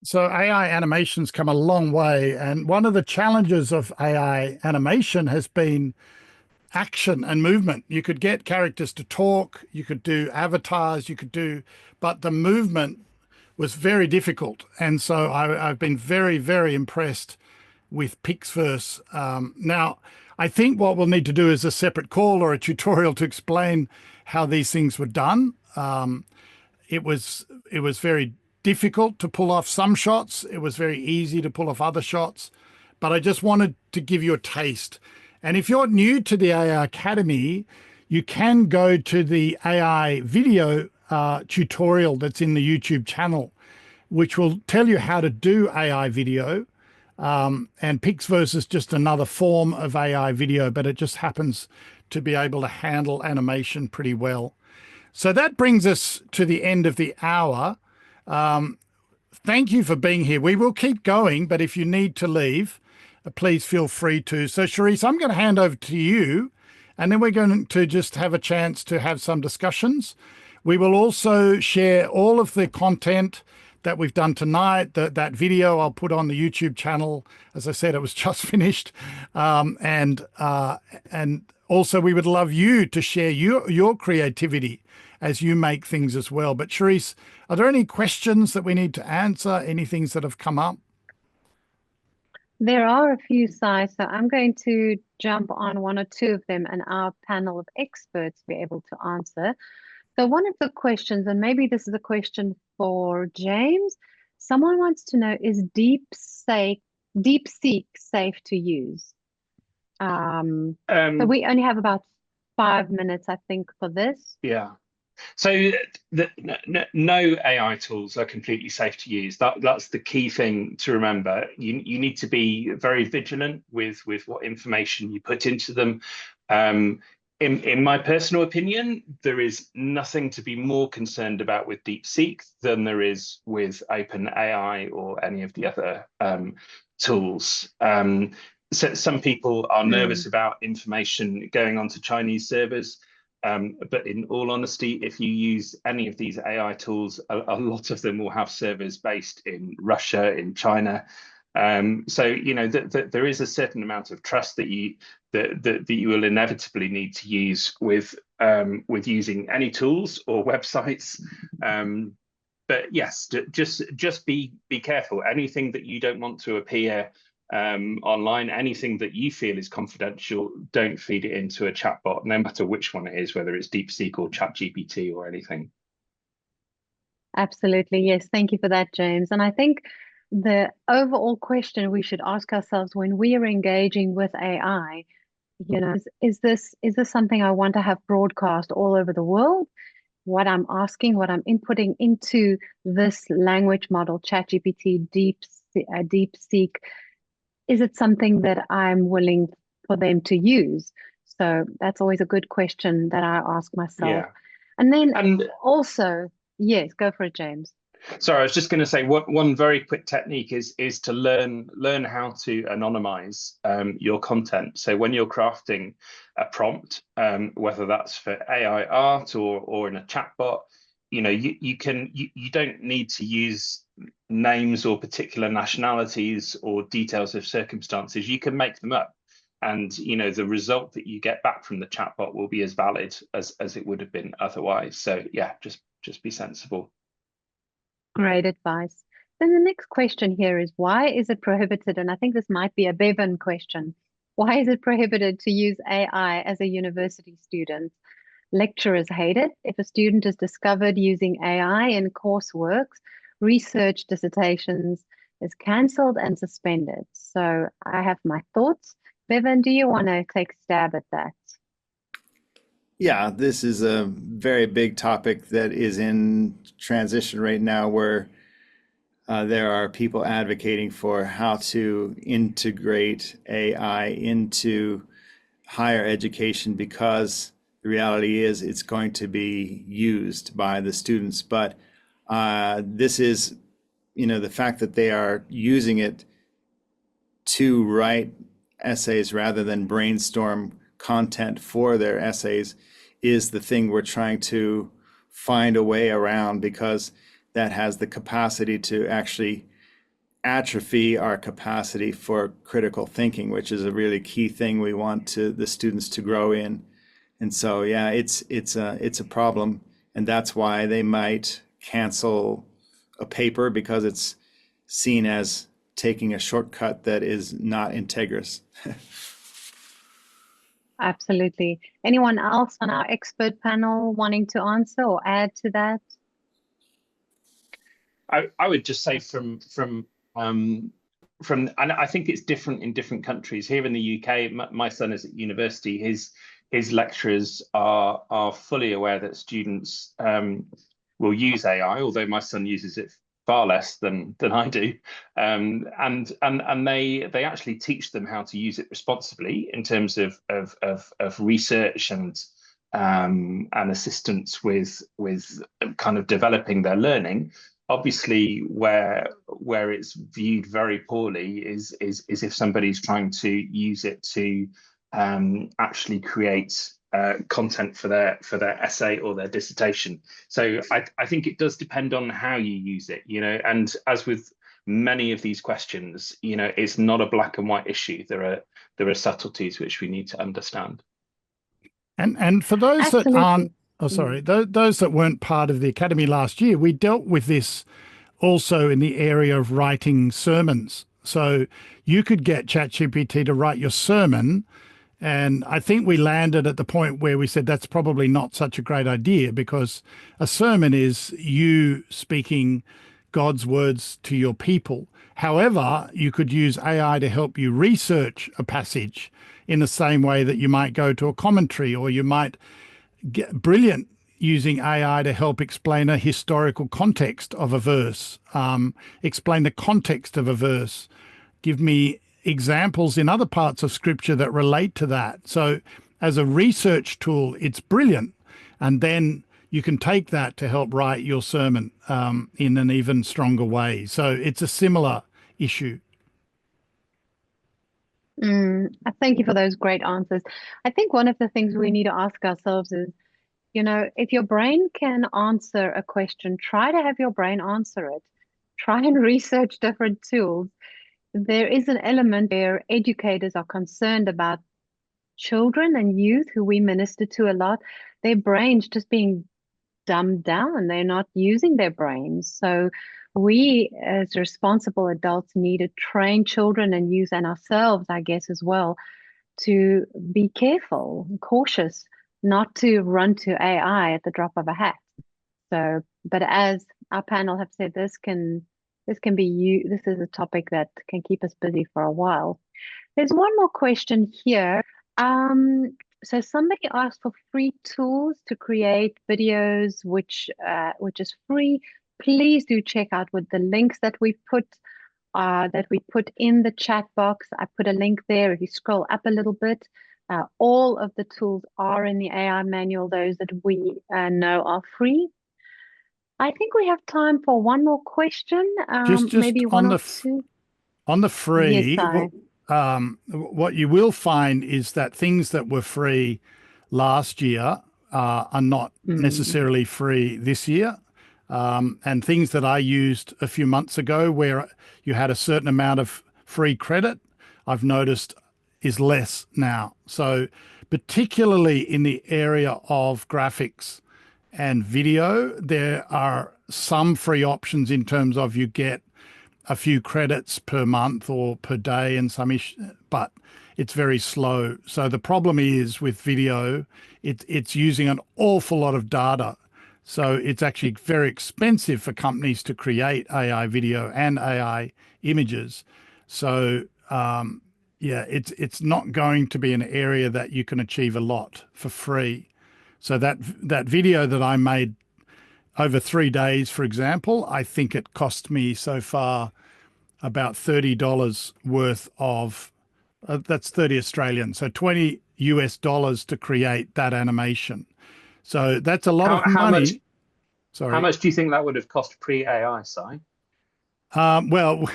So AI animation's come a long way, and one of the challenges of AI animation has been action and movement. You could get characters to talk, you could do avatars, but the movement was very difficult. And so I've been very, very impressed with Pixverse. Now, I think what we'll need to do is a separate call or a tutorial to explain how these things were done. It was very difficult to pull off some shots. It was very easy to pull off other shots, but I just wanted to give you a taste. And if you're new to the AI Academy, you can go to the AI video tutorial that's in the YouTube channel, which will tell you how to do AI video. And Pixverse is just another form of AI video, but it just happens to be able to handle animation pretty well. So that brings us to the end of the hour. Thank you for being here. We will keep going, but if you need to leave, please feel free to. So Charisse, I'm going to hand over to you, and then we're going to just have a chance to have some discussions. We will also share all of the content that we've done tonight. That video I'll put on the YouTube channel. As I said, it was just finished. And also we would love you to share your creativity as you make things as well. But Charisse, are there any questions that we need to answer? Any things that have come up? There are a few, Sai, so I'm going to jump on one or two of them and our panel of experts be able to answer. So one of the questions, and maybe this is a question for James, someone wants to know, is DeepSeek safe to use? So we only have about 5 minutes, I think, for this. Yeah. So no AI tools are completely safe to use. That's the key thing to remember. You need to be very vigilant with what information you put into them. In my personal opinion, there is nothing to be more concerned about with DeepSeek than there is with OpenAI or any of the other tools. So some people are nervous about information going onto Chinese servers. But in all honesty, if you use any of these AI tools, a lot of them will have servers based in Russia, in China. So you know that there is a certain amount of trust that you will inevitably need to use with using any tools or websites. But yes, just be careful. Anything that you don't want to appear online, anything that you feel is confidential, don't feed it into a chatbot, no matter which one it is, whether it's DeepSeek or ChatGPT or anything. Absolutely, yes. Thank you for that, James. And I think the overall question we should ask ourselves when we are engaging with AI, you know, is this something I want to have broadcast all over the world? What I'm asking, what I'm inputting into this language model, ChatGPT, DeepSeek, is it something that I'm willing for them to use? So that's always a good question that I ask myself. Yeah. And then also, yes, go for it, James. Sorry, I was just going to say one very quick technique is to learn how to anonymize your content. So when you're crafting a prompt, whether that's for AI art or in a chatbot, you know, you don't need to use names or particular nationalities or details of circumstances. You can make them up, and you know the result that you get back from the chatbot will be as valid as it would have been otherwise. So yeah, just be sensible. Great advice. Then the next question here is, why is it prohibited? And I think this might be a Bevan question. Why is it prohibited to use AI as a university student? Lecturers hate it. If a student is discovered using AI in coursework, research dissertations is cancelled and suspended. So I have my thoughts. Bevan, do you want to take a stab at that? Yeah, this is a very big topic that is in transition right now, where there are people advocating for how to integrate AI into higher education, because the reality is it's going to be used by the students. But this is, you know, the fact that they are using it to write essays rather than brainstorm content for their essays is the thing we're trying to find a way around, because that has the capacity to actually atrophy our capacity for critical thinking, which is a really key thing we want the students to grow in. And so, yeah, it's a problem, and that's why they might cancel a paper, because it's seen as taking a shortcut that is not integrous. Absolutely. Anyone else on our expert panel wanting to answer or add to that? I would just say from and I think it's different in different countries. Here in the UK, my son is at university. His lecturers are fully aware that students will use AI, although my son uses it far less than I do, and they actually teach them how to use it responsibly in terms of research and assistance with kind of developing their learning. Obviously, where it's viewed very poorly is if somebody's trying to use it to actually create content for their essay or their dissertation. So I think it does depend on how you use it, you know, and as with many of these questions, you know, it's not a black and white issue. There are subtleties which we need to understand. And for those Absolutely. that aren't, those that weren't part of the Academy last year, we dealt with this also in the area of writing sermons. So you could get ChatGPT to write your sermon. And I think we landed at the point where we said that's probably not such a great idea, because a sermon is you speaking God's words to your people. However, you could use AI to help you research a passage in the same way that you might go to a commentary, or you might get brilliant using AI to help explain a historical context of a verse, explain the context of a verse, give me examples in other parts of scripture that relate to that. So as a research tool, it's brilliant. And then you can take that to help write your sermon in an even stronger way. So it's a similar issue. Thank you for those great answers. I think one of the things we need to ask ourselves is, you know, if your brain can answer a question, try to have your brain answer it. Try and research different tools. There is an element where educators are concerned about children and youth who we minister to a lot, their brains just being dumbed down. They're not using their brains. So we as responsible adults need to train children and youth, and ourselves, I guess, as well, to be careful, cautious, not to run to AI at the drop of a hat. So, but as our panel have said, this is a topic that can keep us busy for a while. There's one more question here. So somebody asked for free tools to create videos, which is free. Please do check out with the links that we put in the chat box. I put a link there. If you scroll up a little bit, all of the tools are in the AI manual. Those that we know are free. I think we have time for one more question. Just Maybe one on or the two. on the Yes, free, Si. what you will find is that things that were free last year are not necessarily free this year. And things that I used a few months ago where you had a certain amount of free credit, I've noticed is less now. So particularly in the area of graphics and video, there are some free options in terms of you get a few credits per month or per day and but it's very slow. So the problem is with video, it's using an awful lot of data. So it's actually very expensive for companies to create AI video and AI images. So yeah, it's not going to be an area that you can achieve a lot for free. So that video that I made over 3 days, for example, I think it cost me so far about $30 worth of, that's 30 Australian, so $20 US to create that animation. So that's a lot of money. How much do you think that would have cost pre-AI, Si? Well,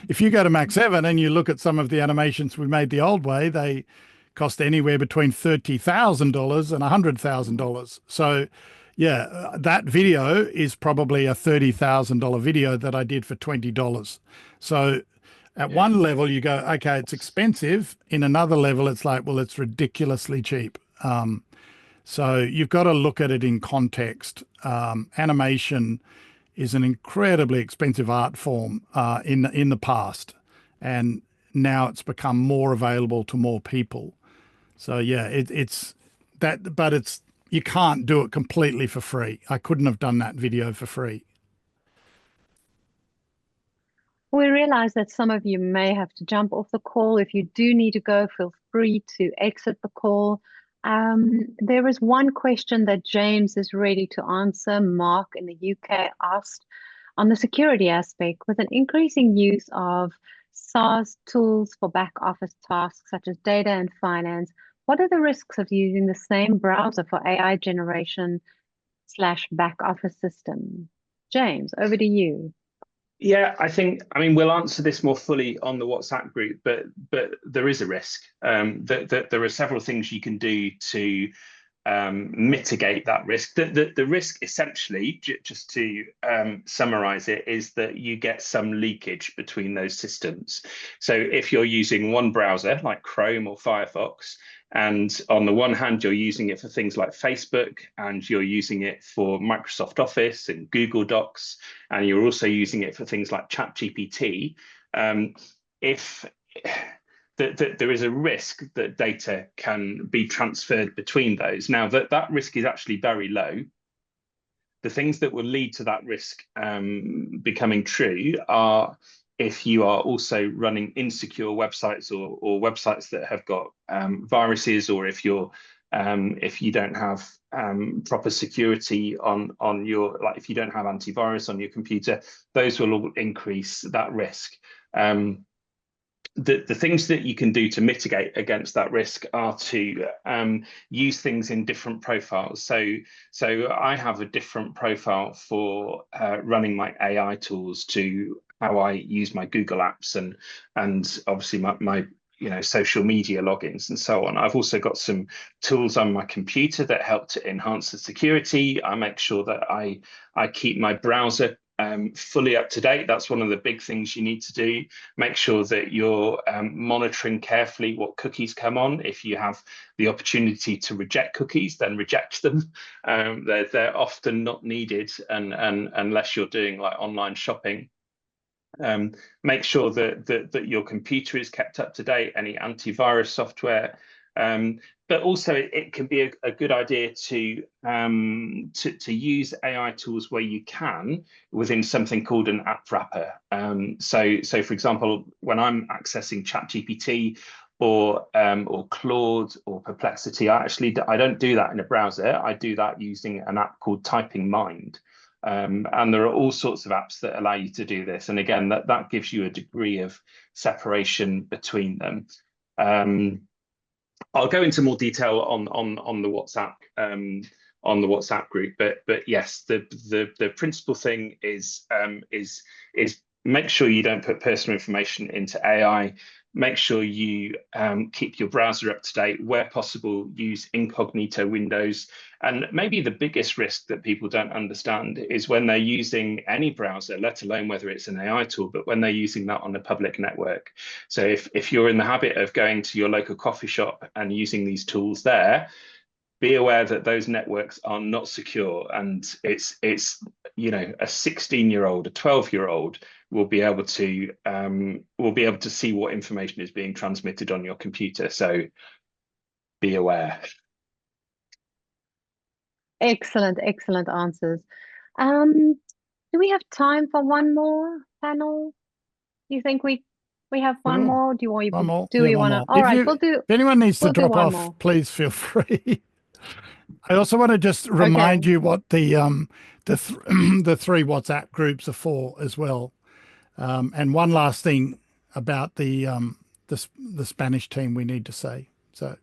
if you go to Max Evan and you look at some of the animations we made the old way, they cost anywhere between $30,000 and $100,000. So yeah, that video is probably a $30,000 video that I did for $20. So at one level you go, okay, it's expensive. In another level, it's like, well, it's ridiculously cheap. So you've got to look at it in context. Animation is an incredibly expensive art form in the past, and now it's become more available to more people. So yeah, it's that, but it's, you can't do it completely for free. I couldn't have done that video for free. We realize that some of you may have to jump off the call. If you do need to go, feel free to exit the call. There is one question that James is ready to answer. Mark in the UK asked on the security aspect, with an increasing use of SaaS tools for back office tasks such as data and finance, what are the risks of using the same browser for AI generation / back office system? James, over to you. Yeah, I mean, we'll answer this more fully on the WhatsApp group, but there is a risk. That there are several things you can do to mitigate that risk. The risk, essentially, just to summarize it, is that you get some leakage between those systems. So if you're using one browser like Chrome or Firefox, and on the one hand, you're using it for things like Facebook, and you're using it for Microsoft Office and Google Docs, and you're also using it for things like ChatGPT, there is a risk that data can be transferred between those. Now, that risk is actually very low. The things that will lead to that risk becoming true are if you are also running insecure websites or websites that have got viruses, or if you don't have proper security on your, like if you don't have antivirus on your computer, those will all increase that risk. The things that you can do to mitigate against that risk are to use things in different profiles. So I have a different profile for running my AI tools to how I use my Google apps and obviously my social media logins and so on. I've also got some tools on my computer that help to enhance the security. I make sure that I keep my browser fully up to date. That's one of the big things you need to do. Make sure that you're monitoring carefully what cookies come on. If you have the opportunity to reject cookies, then reject them. They're often not needed, and unless you're doing like online shopping. Make sure that your computer is kept up to date, any antivirus software. But also it can be a good idea to use AI tools where you can within something called an app wrapper. So for example, when I'm accessing ChatGPT or Claude or Perplexity, I don't do that in a browser. I do that using an app called Typing Mind. And there are all sorts of apps that allow you to do this. And again, that gives you a degree of separation between them. I'll go into more detail on the WhatsApp on the WhatsApp group. But yes, the principal thing is make sure you don't put personal information into AI. Make sure you keep your browser up to date. Where possible, use incognito windows. And maybe the biggest risk that people don't understand is when they're using any browser, let alone whether it's an AI tool, but when they're using that on a public network. So if you're in the habit of going to your local coffee shop and using these tools there, be aware that those networks are not secure, and it's you know, a 16-year-old, a 12-year-old will be able to see what information is being transmitted on your computer. So be aware. Excellent answers. Do we have time for one more panel? Do you think we have one more? Do you want one more? Do we want to? All right, we'll do. If anyone needs to drop off, more. please feel free. I also want to just remind you what the three WhatsApp groups are for as well. And one last thing about the Spanish team we need to say. So.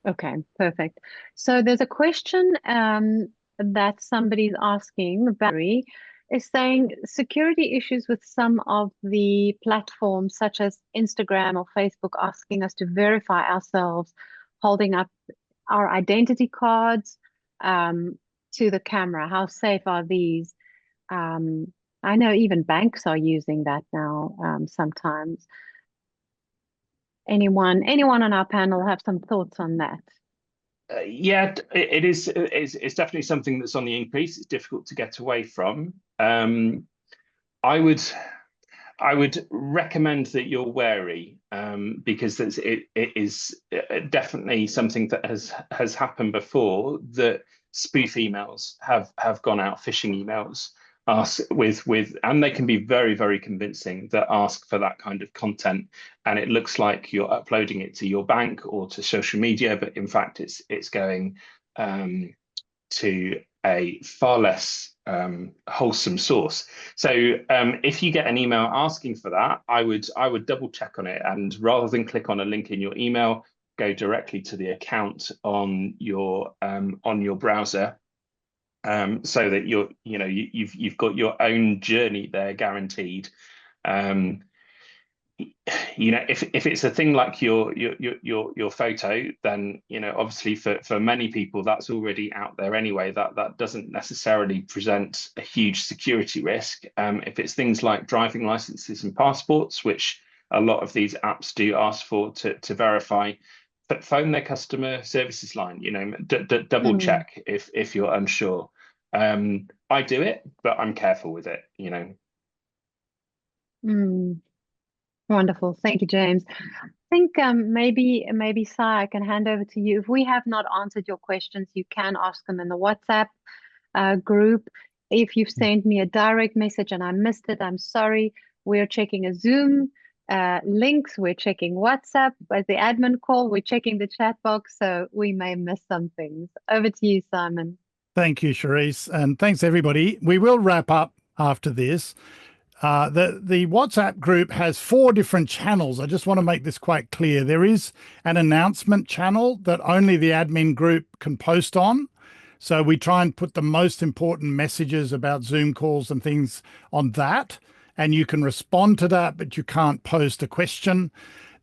Okay, perfect. So there's a question that somebody's asking, Barry, is saying security issues with some of the platforms such as Instagram or Facebook asking us to verify ourselves, holding up our identity cards to the camera. How safe are these? I know even banks are using that now sometimes. Anyone on our panel have some thoughts on that? Yeah, it's definitely something that's on the increase. It's difficult to get away from. I would recommend that you're wary because it is definitely something that has happened before, that spoof emails have gone out, phishing emails and they can be very, very convincing, that ask for that kind of content, and it looks like you're uploading it to your bank or to social media, but in fact it's going to a far less wholesome source. So if you get an email asking for that, I would double check on it, and rather than click on a link in your email, go directly to the account on your browser, so that you've got your own journey there guaranteed. If it's a thing like your photo, then obviously for many people that's already out there anyway. That doesn't necessarily present a huge security risk. If it's things like driving licenses and passports, which a lot of these apps do ask for to verify, but phone their customer services line. Double check if you're unsure. I do it, but I'm careful with it. Wonderful. Thank you, James. I think maybe Sai, I can hand over to you. If we have not answered your questions, you can ask them in the WhatsApp group. If you've sent me a direct message and I missed it, I'm sorry. We're checking a Zoom links. We're checking WhatsApp as the admin call. We're checking the chat box, so we may miss some things. Over to you, Simon. Thank you, Charisse, and thanks everybody. We will wrap up after this. The WhatsApp group has 4 different channels. I just want to make this quite clear. There is an announcement channel that only the admin group can post on. So we try and put the most important messages about Zoom calls and things on that. And you can respond to that, but you can't post a question.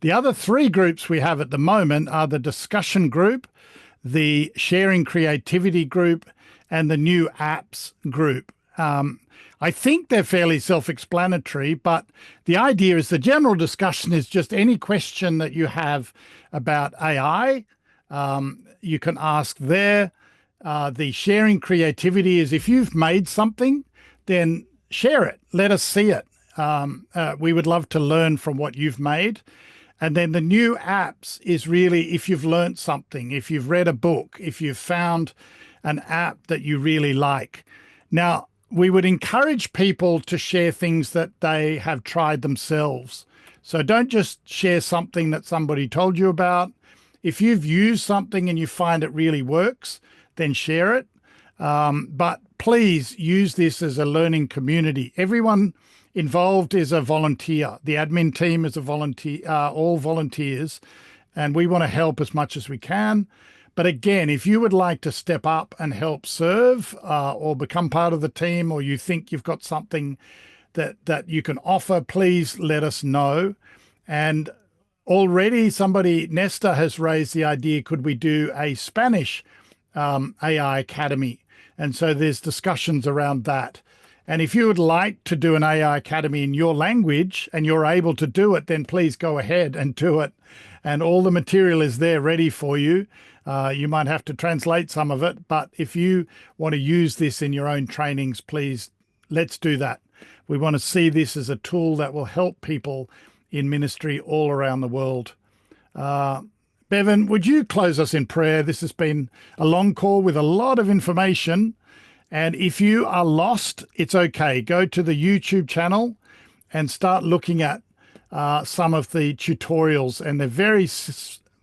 The other 3 groups we have at the moment are the discussion group, the sharing creativity group, and the new apps group. I think they're fairly self-explanatory, but the idea is the general discussion is just any question that you have about AI, you can ask there. The sharing creativity is if you've made something, then share it. Let us see it. We would love to learn from what you've made. And then the new apps is really if you've learned something, if you've read a book, if you've found an app that you really like. Now, we would encourage people to share things that they have tried themselves. So don't just share something that somebody told you about. If you've used something and you find it really works, then share it. But please use this as a learning community. Everyone involved is a volunteer. The admin team is a volunteer, all volunteers, and we want to help as much as we can. But again, if you would like to step up and help serve or become part of the team, or you think you've got something that you can offer, please let us know. And already somebody, Nesta, has raised the idea, could we do a Spanish AI Academy? And so there's discussions around that. And if you would like to do an AI Academy in your language and you're able to do it, then please go ahead and do it. And all the material is there ready for you. You might have to translate some of it, but if you want to use this in your own trainings, please, let's do that. We want to see this as a tool that will help people in ministry all around the world. Bevan, would you close us in prayer? This has been a long call with a lot of information. And if you are lost, it's okay. Go to the YouTube channel and start looking at some of the tutorials. And they're very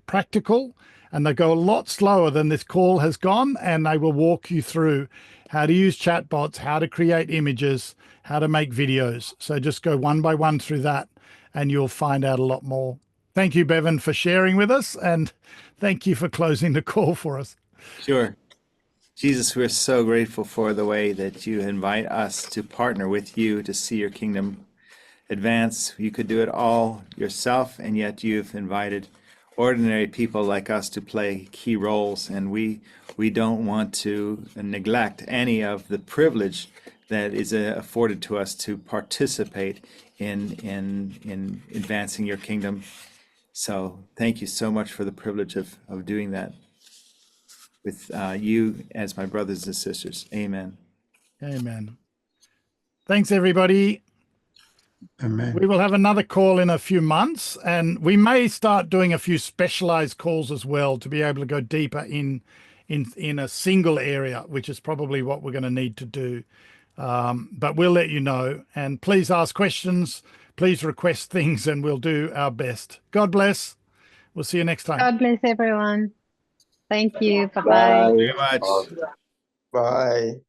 practical, and they go a lot slower than this call has gone. And they will walk you through how to use chatbots, how to create images, how to make videos. So just go one by one through that, and you'll find out a lot more. Thank you, Bevan, for sharing with us, and thank you for closing the call for us. Sure. Jesus, we're so grateful for the way that you invite us to partner with you to see your kingdom advance. You could do it all yourself, and yet you've invited ordinary people like us to play key roles, and we don't want to neglect any of the privilege that is afforded to us to participate in advancing your kingdom. So thank you so much for the privilege of doing that with you as my brothers and sisters. Amen. Amen. Thanks, everybody. Amen. We will have another call in a few months, and we may start doing a few specialized calls as well to be able to go deeper in a single area, which is probably what we're going to need to do. But we'll let you know. And please ask questions. Please request things, and we'll do our best. God bless. We'll see you next time. God bless everyone. Thank you. Bye-bye. Thank you very much. Bye.